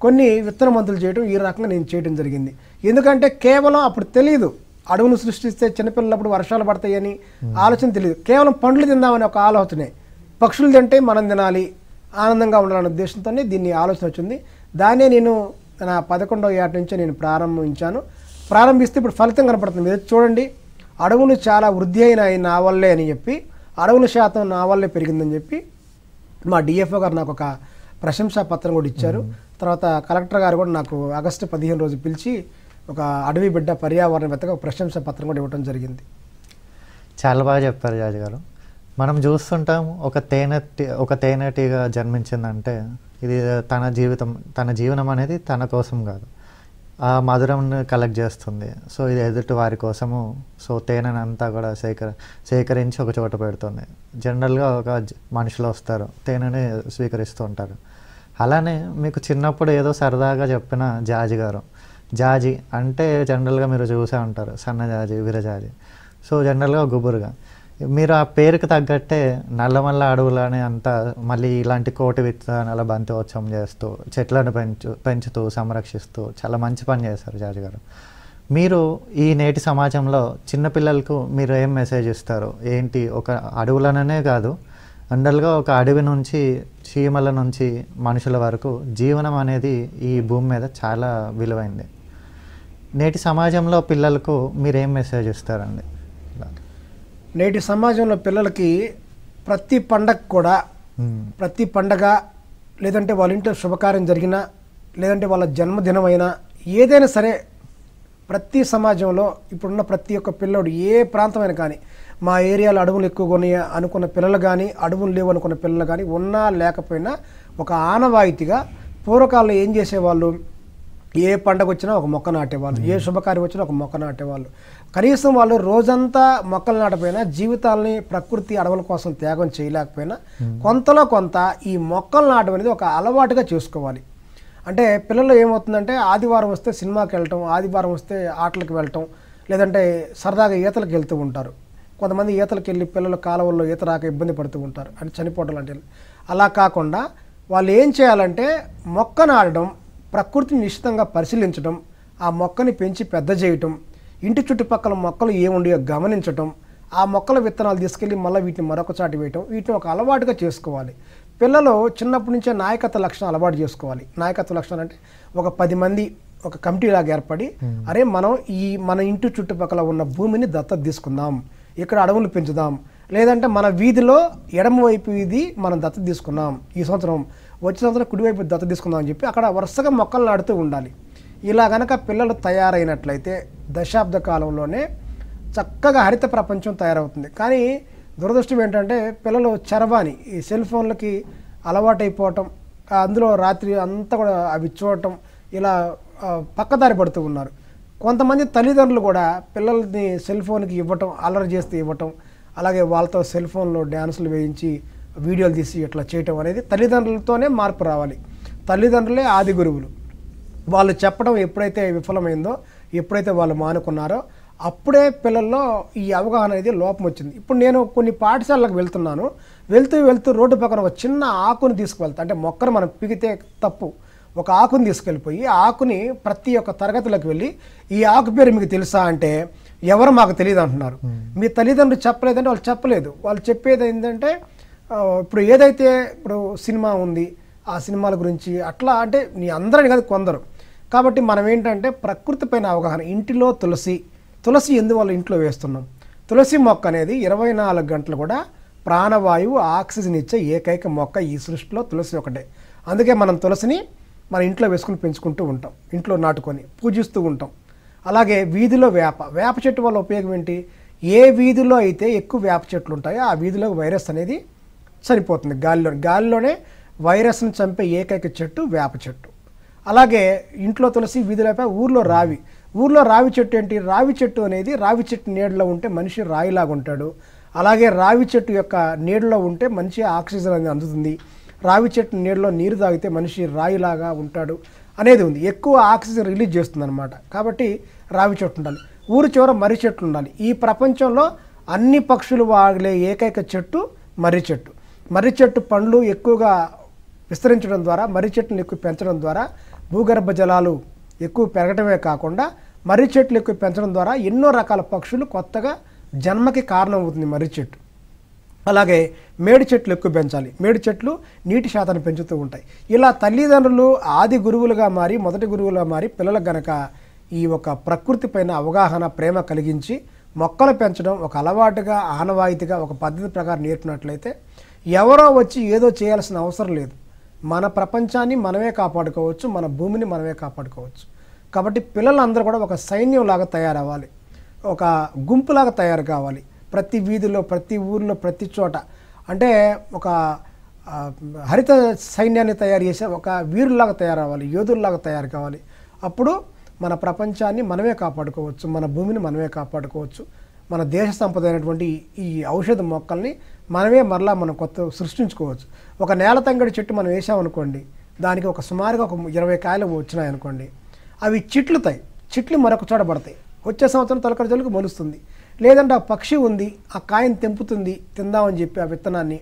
కొన్ని విత్తన మందులు చేయడం ఈ రకంగా నేను చేయడం జరిగింది. ఎందుకంటే కేవలం అప్పుడు తెలియదు అడవును సృష్టిస్తే చిన్నపిల్లలప్పుడు వర్షాలు పడతాయని ఆలోచన తెలియదు. కేవలం పండ్లు తిందామని ఒక ఆలోచనే, పక్షులు తింటే మనం తినాలి, ఆనందంగా ఉండాలనే ఉద్దేశంతోనే దీన్ని ఆలోచన వచ్చింది. దాన్నే నేను నా 11వ ఏట నుంచి నేను ప్రారంభిస్తే ఇప్పుడు ఫలితం కనపడుతుంది. మీరు చూడండి, అడవులు చాలా వృద్ధి అయినాయి నా వల్లే అని చెప్పి, అడవుల శాతం నా వల్లే పెరిగిందని చెప్పి మా డిఎఫ్ఓ గారు నాకు ఒక ప్రశంసా పత్రం కూడా ఇచ్చారు. తర్వాత కలెక్టర్ గారు కూడా నాకు ఆగస్టు 15 రోజు పిలిచి ఒక అడవి బిడ్డ పర్యావరణవేత్తగా ఒక ప్రశంసా పత్రం కూడా ఇవ్వడం జరిగింది. చాలా బాగా చెప్పారు జాజి గారు. మనం చూస్తుంటాం, ఒక తేనెటీగ జన్మించిందంటే ఇది తన జీవనం అనేది తన కోసం కాదు, ఆ మధురంని కలెక్ట్ చేస్తుంది. సో ఇది ఎదుటి వారి కోసము. సో తేనెని అంతా కూడా సేకరించి ఒక చోట పెడుతుంది. జనరల్గా ఒక మనుషులు వస్తారు, తేనెని స్వీకరిస్తూ ఉంటారు. అలానే మీకు చిన్నప్పుడు ఏదో సరదాగా చెప్పిన జాజి గారు, జాజి అంటే జనరల్గా మీరు చూసే ఉంటారు, సన్నజాజి, విరజాజి. సో జనరల్గా గుబురుగా మీరు ఆ పేరుకి తగ్గట్టే నల్లమల్ల అడవులని అంతా మళ్ళీ ఇలాంటి కోటి విత్తనాల బంతివోత్సవం చేస్తూ చెట్లను పెంచుతూ సంరక్షిస్తూ చాలా మంచి పని చేశారు జాజి గారు. మీరు ఈ నేటి సమాజంలో చిన్నపిల్లలకు మీరు ఏం మెసేజ్ ఇస్తారు? ఏంటి, ఒక అడవులననే కాదు, జనరల్గా ఒక అడవి నుంచి చీమల నుంచి మనుషుల వరకు జీవనం అనేది ఈ భూమి మీద చాలా విలువైంది. నేటి సమాజంలో పిల్లలకు మీరేం మెసేజ్ ఇస్తారండి? నేటి సమాజంలో పిల్లలకి ప్రతి పండగ లేదంటే వాళ్ళ ఇంట్లో శుభకార్యం జరిగినా లేదంటే వాళ్ళ జన్మదినమైనా ఏదైనా సరే, ప్రతి సమాజంలో ఇప్పుడున్న ప్రతి ఒక్క పిల్లోడు ఏ ప్రాంతమైనా కానీ, మా ఏరియాలో అడవులు ఎక్కువగా ఉన్నాయి అనుకున్న పిల్లలు కానీ, అడవులు లేవు అనుకున్న పిల్లలు కానీ, ఉన్నా లేకపోయినా ఒక ఆనవాయితీగా పూర్వకాలంలో ఏం చేసేవాళ్ళు, ఏ పండగ వచ్చినా ఒక మొక్క నాటేవాళ్ళు, ఏ శుభకార్యం వచ్చినా ఒక మొక్క నాటేవాళ్ళు. కనీసం వాళ్ళు రోజంతా మొక్కలు నాటపోయినా, జీవితాలని ప్రకృతి అడవుల కోసం త్యాగం చేయలేకపోయినా కొంతలో కొంత ఈ మొక్కలు నాటం అనేది ఒక అలవాటుగా చేసుకోవాలి. అంటే పిల్లలు ఏమవుతుందంటే ఆదివారం వస్తే సినిమాకి వెళ్ళటం, ఆదివారం వస్తే ఆటలకు వెళ్ళటం, లేదంటే సరదాగా ఈతలకు వెళ్తూ ఉంటారు. కొంతమంది ఈతలకు వెళ్ళి పిల్లలు కాలువల్లో ఈత రాక ఇబ్బంది పడుతూ ఉంటారు, అంటే చనిపోవడం లాంటివి. అలా కాకుండా వాళ్ళు ఏం చేయాలంటే మొక్క నాటడం, ప్రకృతిని నిశ్చితంగా పరిశీలించడం, ఆ మొక్కని పెంచి పెద్ద చేయటం, ఇంటి చుట్టుపక్కల మొక్కలు ఏముండయో గమనించటం, ఆ మొక్కల విత్తనాలు తీసుకెళ్ళి మళ్ళీ వీటిని మరొక చాటి వేయటం, వీటిని ఒక అలవాటుగా చేసుకోవాలి. పిల్లలు చిన్నప్పటి నుంచే నాయకత్వ లక్షణాలు అలవాటు చేసుకోవాలి. నాయకత్వ లక్షణాలు అంటే ఒక 10 మంది ఒక కమిటీలాగా ఏర్పడి, అరే మనం మన ఇంటి చుట్టుపక్కల ఉన్న భూమిని దత్తత తీసుకుందాం, ఇక్కడ అడవులు పెంచుదాం, లేదంటే మన వీధిలో ఎడమ వైపు వీధి మనం దత్తత తీసుకున్నాం, ఈ సంవత్సరం వచ్చే సంవత్సరం కుడివైపు దత్తత తీసుకుందాం అని చెప్పి అక్కడ వరుసగా మొక్కలు నాటుతూ ఉండాలి. ఇలా గనక పిల్లలు తయారైనట్లయితే దశాబ్ద కాలంలోనే చక్కగా హరిత ప్రపంచం తయారవుతుంది. కానీ దురదృష్టం ఏంటంటే పిల్లలు చరవాణి, ఈ సెల్ ఫోన్లకి అలవాటైపోవటం, అందులో రాత్రి అంతా కూడా అవి చూడటం, ఇలా పక్కదారి పడుతూ ఉన్నారు. కొంతమంది తల్లిదండ్రులు కూడా పిల్లల్ని సెల్ ఫోన్కి ఇవ్వటం, అల్లరి చేస్తూ ఇవ్వటం, అలాగే వాళ్ళతో సెల్ ఫోన్లో డ్యాన్సులు వేయించి వీడియోలు తీసి ఇట్లా చేయటం అనేది తల్లిదండ్రులతోనే మార్పు రావాలి. తల్లిదండ్రులే ఆది గురువులు. వాళ్ళు చెప్పడం ఎప్పుడైతే విఫలమైందో, ఎప్పుడైతే వాళ్ళు మానుకున్నారో అప్పుడే పిల్లల్లో ఈ అవగాహన అనేది లోపం వచ్చింది. ఇప్పుడు నేను కొన్ని పాఠశాలలకు వెళ్తున్నాను, వెళ్తూ రోడ్డు పక్కన ఒక చిన్న ఆకుని తీసుకువెళ్తా, అంటే మొక్కను మనం పిగితే తప్పు, ఒక ఆకుని తీసుకెళ్ళిపోయి ఆ ఆకుని ప్రతి ఒక్క తరగతిలోకి వెళ్ళి ఈ ఆకు పేరు మీకు తెలుసా అంటే ఎవరు మాకు తెలియదు అంటున్నారు. మీ తల్లిదండ్రులు చెప్పలేదంటే వాళ్ళు చెప్పలేదు. వాళ్ళు చెప్పేది ఏంటంటే ఇప్పుడు ఏదైతే ఇప్పుడు సినిమా ఉంది ఆ సినిమాల గురించి అట్లా, అంటే నీ అందరని కాదు కొందరు. కాబట్టి మనం ఏంటంటే ప్రకృతి పైన అవగాహన. ఇంటిలో తులసి ఎందువల్ల ఇంట్లో వేస్తున్నాం? తులసి మొక్క అనేది 24 గంటలు కూడా ప్రాణవాయువు ఆక్సిజన్ ఇచ్చే ఏకైక మొక్క ఈ సృష్టిలో తులసి ఒకటే. అందుకే మనం తులసిని మన ఇంట్లో వేసుకుని పెంచుకుంటూ ఉంటాం, ఇంట్లో నాటుకొని పూజిస్తూ ఉంటాం. అలాగే వీధిలో వేప చెట్టు వల్ల ఉపయోగం ఏంటి? ఏ వీధిలో అయితే ఎక్కువ వేప చెట్లు ఉంటాయో ఆ వీధిలో వైరస్ అనేది చనిపోతుంది. గాలిలోనే వైరస్ని చంపే ఏకైక చెట్టు వేప చెట్టు. అలాగే ఇంట్లో తులసి, వీధిలో ఊర్లో రావి చెట్టు ఏంటి? రావి చెట్టు అనేది రావి చెట్టు నీడలో ఉంటే మనిషి రాయిలాగా ఉంటాడు. అలాగే రావి చెట్టు యొక్క నీడలో ఉంటే మంచి ఆక్సిజన్ అనేది అందుతుంది. రావి చెట్టు నీడలో నీరు తాగితే మనిషి రాయిలాగా ఉంటాడు అనేది ఉంది. ఎక్కువ ఆక్సిజన్ రిలీజ్ చేస్తుంది అనమాట. కాబట్టి రావి చెట్టు ఉండాలి. ఊరి చివర మర్రి చెట్లు ఉండాలి. ఈ ప్రపంచంలో అన్ని పక్షులు వాగే ఏకైక చెట్టు మర్రి చెట్టు. మర్రి చెట్టు పండ్లు ఎక్కువగా విస్తరించడం ద్వారా, మర్రి చెట్టును ఎక్కువ పెంచడం ద్వారా భూగర్భ జలాలు ఎక్కువ పెరగటమే కాకుండా మర్రి చెట్లు ఎక్కువ పెంచడం ద్వారా ఎన్నో రకాల పక్షులు కొత్తగా జన్మకి కారణం అవుతుంది మర్రి చెట్టు. అలాగే మేడి చెట్లు ఎక్కువ పెంచాలి. మేడి చెట్లు నీటి శాతాన్ని పెంచుతూ ఉంటాయి. ఇలా తల్లిదండ్రులు ఆది గురువులుగా మారి మొదటి గురువులుగా మారి పిల్లలకు గనక ఈ ఒక ప్రకృతి పైన అవగాహన ప్రేమ కలిగించి మొక్కలు పెంచడం ఒక అలవాటుగా ఆనవాయితీగా ఒక పద్ధతి ప్రకారం నేర్పినట్లయితే ఎవరో వచ్చి ఏదో చేయాల్సిన అవసరం లేదు. మన ప్రపంచాన్ని మనమే కాపాడుకోవచ్చు, మన భూమిని మనమే కాపాడుకోవచ్చు. కాబట్టి పిల్లలందరూ కూడా ఒక సైన్యంలాగా తయారవ్వాలి, ఒక గుంపులాగా తయారు కావాలి. ప్రతి వీధిలో, ప్రతి ఊరిలో, ప్రతి చోట అంటే ఒక హరిత సైన్యాన్ని తయారు చేసే ఒక వీరులాగా తయారవ్వాలి, యోధుల్లాగా తయారు కావాలి. అప్పుడు మన ప్రపంచాన్ని మనమే కాపాడుకోవచ్చు, మన భూమిని మనమే కాపాడుకోవచ్చు. మన దేశ సంపద అయినటువంటి ఈ ఔషధ మొక్కల్ని మనమే మరలా మనం కొత్త సృష్టించుకోవచ్చు. ఒక నేల తంగడి చెట్టు మనం వేసామనుకోండి, దానికి ఒక సుమారుగా ఒక 20 కాయలు వచ్చినాయనుకోండి, అవి చిట్లుతాయి. చిట్లు మరొక చోట పడతాయి. వచ్చే సంవత్సరం తొలకరి జల్లుకు మొలుస్తుంది. లేదంటే ఆ పక్షి ఉంది, ఆ కాయని తెంపుతుంది, తిందామని చెప్పి ఆ విత్తనాన్ని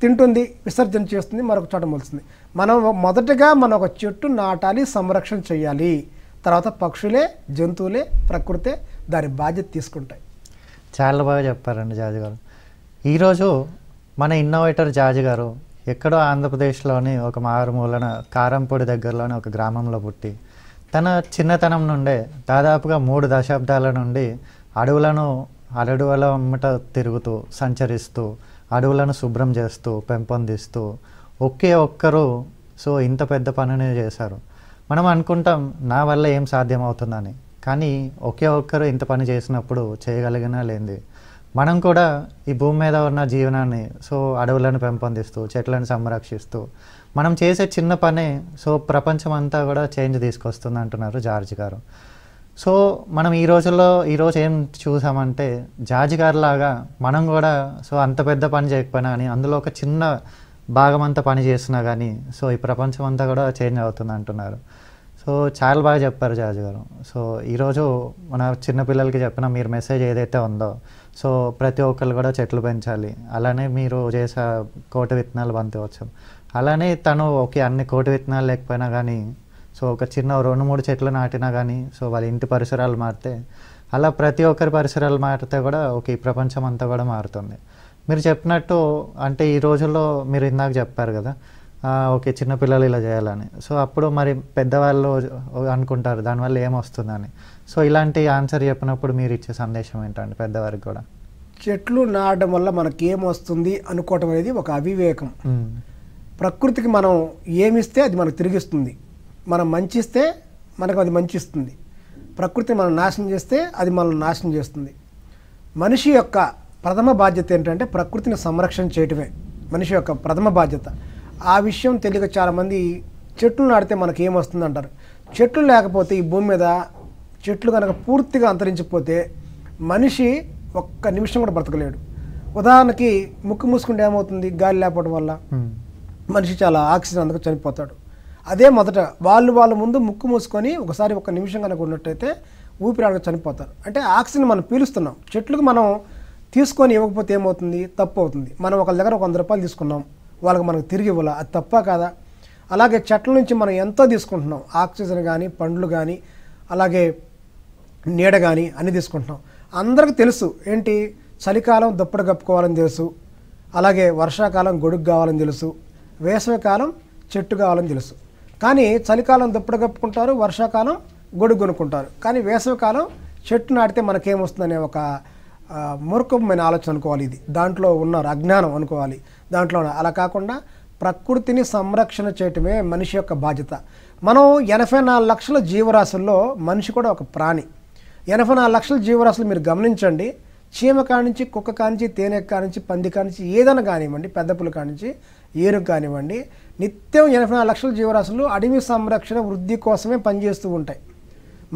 తింటుంది, విసర్జన చేస్తుంది, మరొక చోట మొలుస్తుంది. మనం మొదటగా మనం ఒక చెట్టు నాటాలి, సంరక్షణ చేయాలి. తర్వాత పక్షులే, జంతువులే, ప్రకృతే దాని బాధ్యత తీసుకుంటాయి. చాలా బాగా చెప్పారండి జాజి గారు. ఈరోజు మన ఇన్నోవేటర్ జాజి గారు ఎక్కడో ఆంధ్రప్రదేశ్లోని ఒక మారుమూలన కారంపొడి దగ్గరలోని ఒక గ్రామంలో పుట్టి తన చిన్నతనం నుండే దాదాపుగా 3 దశాబ్దాల నుండి అడవుల వెంబట తిరుగుతూ సంచరిస్తూ అడవులను శుభ్రం చేస్తూ పెంపొందిస్తూ ఒకే ఒక్కరు ఇంత పెద్ద పనిని చేశారు. మనం అనుకుంటాం నా వల్ల ఏం సాధ్యమవుతుందని, కానీ ఒకే ఒక్కరు ఇంత పని చేసినప్పుడు చేయగలిగినా లేనిది. మనం కూడా ఈ భూమి మీద ఉన్న జీవనాన్ని అడవులను పెంపొందిస్తూ చెట్లను సంరక్షిస్తూ మనం చేసే చిన్న పనే ప్రపంచం అంతా కూడా చేంజ్ తీసుకొస్తుంది అంటున్నారు జార్జ్ గారు. మనం ఈరోజు ఏం చూసామంటే జార్జ్ గారు లాగా మనం కూడా అంత పెద్ద పని చేయకపోయినా కానీ అందులో ఒక చిన్న భాగం అంతా పని చేసినా కానీ ఈ ప్రపంచం అంతా కూడా చేంజ్ అవుతుంది అంటున్నారు. చాలా బాగా చెప్పారు జార్జ్ గారు. ఈరోజు మన చిన్నపిల్లలకి చెప్పిన మీరు మెసేజ్ ఏదైతే ఉందో ప్రతి ఒక్కరు కూడా చెట్లు పెంచాలి. అలానే మీరు చేసే కోటి విత్తనాలు పంచవచ్చు. అలానే తను అన్ని కోటి విత్తనాలు లేకపోయినా కానీ ఒక చిన్న 2-3 చెట్లు నాటినా కానీ వాళ్ళ ఇంటి పరిసరాలు మారితే అలా ప్రతి ఒక్కరి పరిసరాలు మారితే కూడా ఈ ప్రపంచం అంతా కూడా మారుతుంది. మీరు చెప్పినట్టు అంటే ఈ రోజుల్లో మీరు ఇందాక చెప్పారు కదా చిన్నపిల్లలు ఇలా చేయాలని. అప్పుడు మరి పెద్దవాళ్ళు అనుకుంటారు దానివల్ల ఏమొస్తుందని. ఇలాంటి ఆన్సర్ చెప్పినప్పుడు మీరు ఇచ్చే సందేశం ఏంటండి పెద్దవారికి కూడా? చెట్లు నాటడం వల్ల మనకి ఏమొస్తుంది అనుకోవటం అనేది ఒక అవివేకం. ప్రకృతికి మనం ఏమిస్తే అది మనకు తిరిగిస్తుంది. మనం మంచిస్తే మనకు అది మంచిస్తుంది. ప్రకృతిని మనం నాశనం చేస్తే అది మనల్ని నాశనం చేస్తుంది. మనిషి యొక్క ప్రథమ బాధ్యత ఏంటంటే ప్రకృతిని సంరక్షణ చేయటమే మనిషి యొక్క ప్రథమ బాధ్యత. ఆ విషయం తెలియక చాలామంది చెట్లు నాటితే మనకి ఏమొస్తుంది అంటారు. చెట్లు లేకపోతే ఈ భూమి మీద చెట్లు కనుక పూర్తిగా అంతరించిపోతే మనిషి ఒక్క నిమిషం కూడా బ్రతకలేడు. ఉదాహరణకి ముక్కు మూసుకుంటే ఏమవుతుంది? గాలి లేకపోవడం వల్ల మనిషి చాలా ఆక్సిజన్ అందుకు చనిపోతాడు. అదే మొదట వాళ్ళు ముందు ముక్కు మూసుకొని ఒకసారి ఒక్క నిమిషం కనుక ఉన్నట్టయితే ఊపిరాడక చనిపోతారు. అంటే ఆక్సిజన్ మనం పీలుస్తున్నాం. చెట్లకు మనం తీసుకొని ఇవ్వకపోతే ఏమవుతుంది? తప్పు అవుతుంది. మనం ఒకళ్ళ దగ్గర 100 రూపాయలు తీసుకున్నాం, వాళ్ళకి మనకు తిరిగి ఇవ్వాలి, అది తప్ప కాదా? అలాగే చెట్ల నుంచి మనం ఎంతో తీసుకుంటున్నాం, ఆక్సిజన్ కానీ, పండ్లు కానీ, అలాగే నీడ కానీ అన్నీ తీసుకుంటున్నాం. అందరికీ తెలుసు ఏంటి, చలికాలం దుప్పటి కప్పుకోవాలని తెలుసు, అలాగే వర్షాకాలం గొడుగు కావాలని తెలుసు, వేసవికాలం చెట్టు కావాలని తెలుసు. కానీ చలికాలం దుప్పటి కప్పుకుంటారు, వర్షాకాలం గొడుగు కొనుక్కుంటారు. కానీ వేసవికాలం చెట్టు నాటితే మనకేమొస్తుందనే ఒక మూర్ఖమైన ఆలోచన అనుకోవాలి. ఇది దాంట్లో ఉన్నారు అజ్ఞానం అనుకోవాలి. దాంట్లో అలా కాకుండా ప్రకృతిని సంరక్షణ చేయటమే మనిషి యొక్క బాధ్యత. మనం 84 లక్షల జీవరాశుల్లో మనిషి కూడా ఒక ప్రాణి. 84 లక్షల జీవరాశులు మీరు గమనించండి. చీమ కానించి, కుక్క కానించి, తేనె కానించి, పంది కానించి, ఏదైనా కానివ్వండి, పెద్ద పులి కానించి, ఏనుగు కానివ్వండి, నిత్యం 84 లక్షల జీవరాశులు అడవి సంరక్షణ వృద్ధి కోసమే పనిచేస్తూ ఉంటాయి.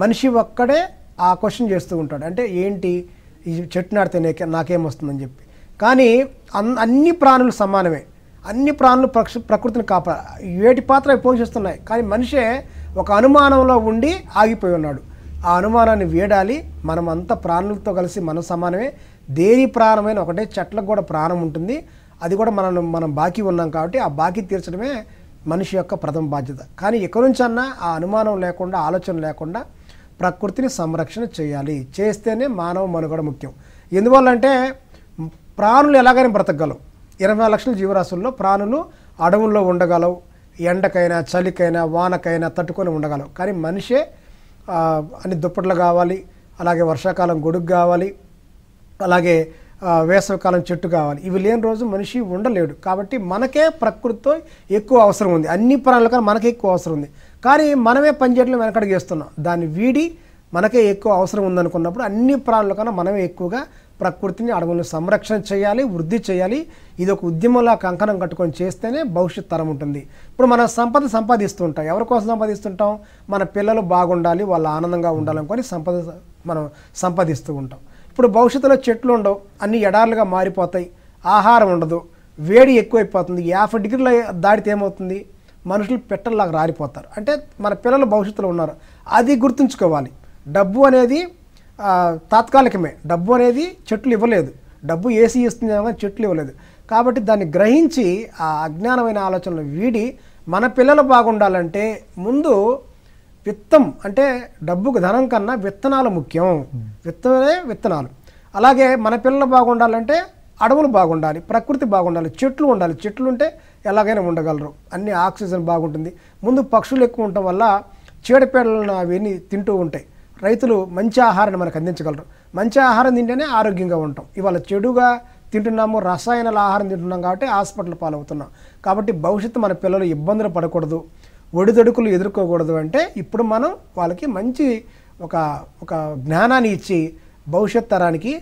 మనిషి ఒక్కడే ఆ క్వశ్చన్ చేస్తూ ఉంటాడు, అంటే ఏంటి ఈ చెట్టు నాటితే నాకేమొస్తుందని చెప్పి. కానీ అన్ని ప్రాణులు సమానమే. అన్ని ప్రాణులు ప్రకృతిని వేటి పాత్ర పోషిస్తున్నాయి. కానీ మనిషే ఒక అనుమానంలో ఉండి ఆగిపోయి ఉన్నాడు. ఆ అనుమానాన్ని వీడాలి. మనం అంతా ప్రాణులతో కలిసి మనం సమానమే. దేని ప్రాణమైన ఒకటే, చెట్లకు కూడా ప్రాణం ఉంటుంది. అది కూడా మనం బాకీ ఉన్నాం కాబట్టి ఆ బాకీ తీర్చడమే మనిషి యొక్క ప్రథమ బాధ్యత. కానీ ఎక్కడి నుంచన్నా ఆ అనుమానం లేకుండా, ఆలోచన లేకుండా ప్రకృతిని సంరక్షణ చేయాలి. చేస్తేనే మానవ మనుగడ ముఖ్యం. ఎందువల్లంటే ప్రాణులు ఎలాగైనా బ్రతకగలవు. 24 లక్షల జీవరాశుల్లో ప్రాణులు అడవుల్లో ఉండగలవు. ఎండకైనా, చలికైనా, వానకైనా తట్టుకొని ఉండగలవు. కానీ మనిషే అన్ని దుప్పట్లు కావాలి, అలాగే వర్షాకాలం గొడుగు కావాలి, అలాగే వేసవికాలం చెట్టు కావాలి. ఇవి లేని రోజు మనిషి ఉండలేడు. కాబట్టి మనకే ప్రకృతితో ఎక్కువ అవసరం ఉంది. అన్ని ప్రాణుల కన్నా మనకే ఎక్కువ అవసరం ఉంది. కానీ మనమే పనిచేయడం వెనకడికి వేస్తున్నాం. దాన్ని వీడి మనకే ఎక్కువ అవసరం ఉందనుకున్నప్పుడు అన్ని ప్రాణుల కన్నా మనమే ఎక్కువగా ప్రకృతిని, అడవులను సంరక్షణ చేయాలి, వృద్ధి చేయాలి. ఇది ఒక ఉద్యమంలా కంకణం కట్టుకొని చేస్తేనే భవిష్యత్ తరం ఉంటుంది. ఇప్పుడు మనం సంపాదిస్తూ ఉంటాం. ఎవరి కోసం సంపాదిస్తుంటాం? మన పిల్లలు బాగుండాలి, వాళ్ళు ఆనందంగా ఉండాలనుకొని మనం సంపాదిస్తూ ఉంటాం. ఇప్పుడు భవిష్యత్తులో చెట్లు ఉండవు, అన్ని ఎడార్లుగా మారిపోతాయి, ఆహారం ఉండదు, వేడి ఎక్కువైపోతుంది. 50 డిగ్రీల దాడితే ఏమవుతుంది? మనుషులు పెట్టల్లాగా రాలిపోతారు. అంటే మన పిల్లలు భవిష్యత్తులో ఉన్నారు. అది గుర్తుంచుకోవాలి. డబ్బు అనేది తాత్కాలికమే. డబ్బు అనేది చెట్లు ఇవ్వలేదు. డబ్బు ఏసీ ఇస్తుంది కానీ చెట్లు ఇవ్వలేదు. కాబట్టి దాన్ని గ్రహించి ఆ అజ్ఞానమైన ఆలోచనలు వీడి మన పిల్లలు బాగుండాలంటే ముందు విత్తం, అంటే డబ్బుకు ధనం కన్నా విత్తనాలు ముఖ్యం. విత్తనాలు. అలాగే మన పిల్లలు బాగుండాలంటే అడవులు బాగుండాలి, ప్రకృతి బాగుండాలి, చెట్లు ఉండాలి. చెట్లు ఉంటే ఎలాగైనా ఉండగలరు. అన్ని ఆక్సిజన్ బాగుంటుంది. ముందు పక్షులు ఎక్కువ ఉండటం వల్ల చీడపీడలను అవన్నీ తింటూ ఉంటాయి. రైతులు మంచి ఆహారాన్ని మనకు అందించగలరు. మంచి ఆహారం తింటేనే ఆరోగ్యంగా ఉంటాం. ఇవాళ చెడుగా తింటున్నాము, రసాయనాల ఆహారం తింటున్నాం కాబట్టి హాస్పిటల్ పాలవుతున్నాం. కాబట్టి భవిష్యత్తు మన పిల్లలు ఇబ్బందులు పడకూడదు, ఒడిదొడుకులు ఎదుర్కోకూడదు అంటే ఇప్పుడు మనం వాళ్ళకి మంచి ఒక జ్ఞానాన్ని ఇచ్చి భవిష్యత్ తరానికి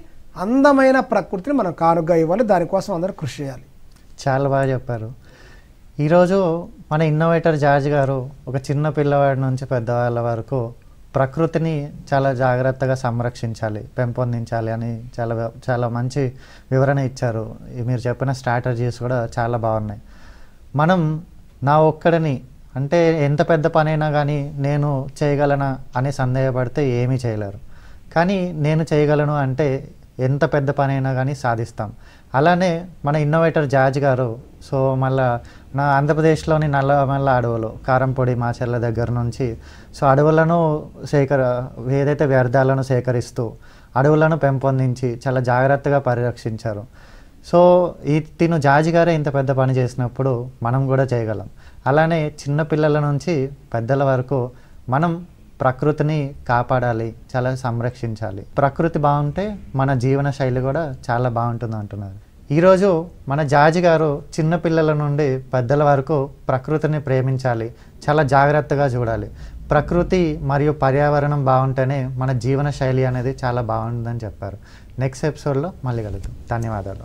అందమైన ప్రకృతిని మనం కానుగ్గా ఇవ్వాలి. దానికోసం అందరూ కృషి చేయాలి. చాలా బాగా చెప్పారు. ఈరోజు మన ఇన్నోవేటర్ జార్జ్ గారు ఒక చిన్న పిల్లవాడి నుంచి పెద్దవాళ్ళ వరకు ప్రకృతిని చాలా జాగ్రత్తగా సంరక్షించాలి, పెంపొందించాలి అని చాలా మంచి వివరణ ఇచ్చారు. మీరు చెప్పిన స్ట్రాటజీస్ కూడా చాలా బాగున్నాయి. మనం నా ఒక్కడిని అంటే ఎంత పెద్ద పనైనా కానీ నేను చేయగలనా అని సందేహపడితే ఏమీ చేయలేరు. కానీ నేను చేయగలను అంటే ఎంత పెద్ద పనైనా కానీ సాధిస్తాం. అలానే మన ఇన్నోవేటర్ జార్జ్ గారు మళ్ళీ నా ఆంధ్రప్రదేశ్లోని నల్లమల్ల అడవులు, కారంపొడి మాచర్ల దగ్గర నుంచి అడవులను ఏదైతే వ్యర్థాలను సేకరిస్తూ అడవులను పెంపొందించి చాలా జాగ్రత్తగా పరిరక్షించారు. తిను జార్జ్ గారే ఇంత పెద్ద పని చేసినప్పుడు మనం కూడా చేయగలం. అలానే చిన్న పిల్లల నుంచి పెద్దల వరకు మనం ప్రకృతిని కాపాడాలి, చాలా సంరక్షించాలి. ప్రకృతి బాగుంటే మన జీవన శైలి కూడా చాలా బాగుంటుంది అంటున్నారు. ఈరోజు మన జార్జ్ గారు చిన్నపిల్లల నుండి పెద్దల వరకు ప్రకృతిని ప్రేమించాలి, చాలా జాగ్రత్తగా చూడాలి. ప్రకృతి మరియు పర్యావరణం బాగుంటేనే మన జీవన శైలి అనేది చాలా బాగుంటుందని చెప్పారు. నెక్స్ట్ ఎపిసోడ్లో మళ్ళీ కలుద్దాం. ధన్యవాదాలు.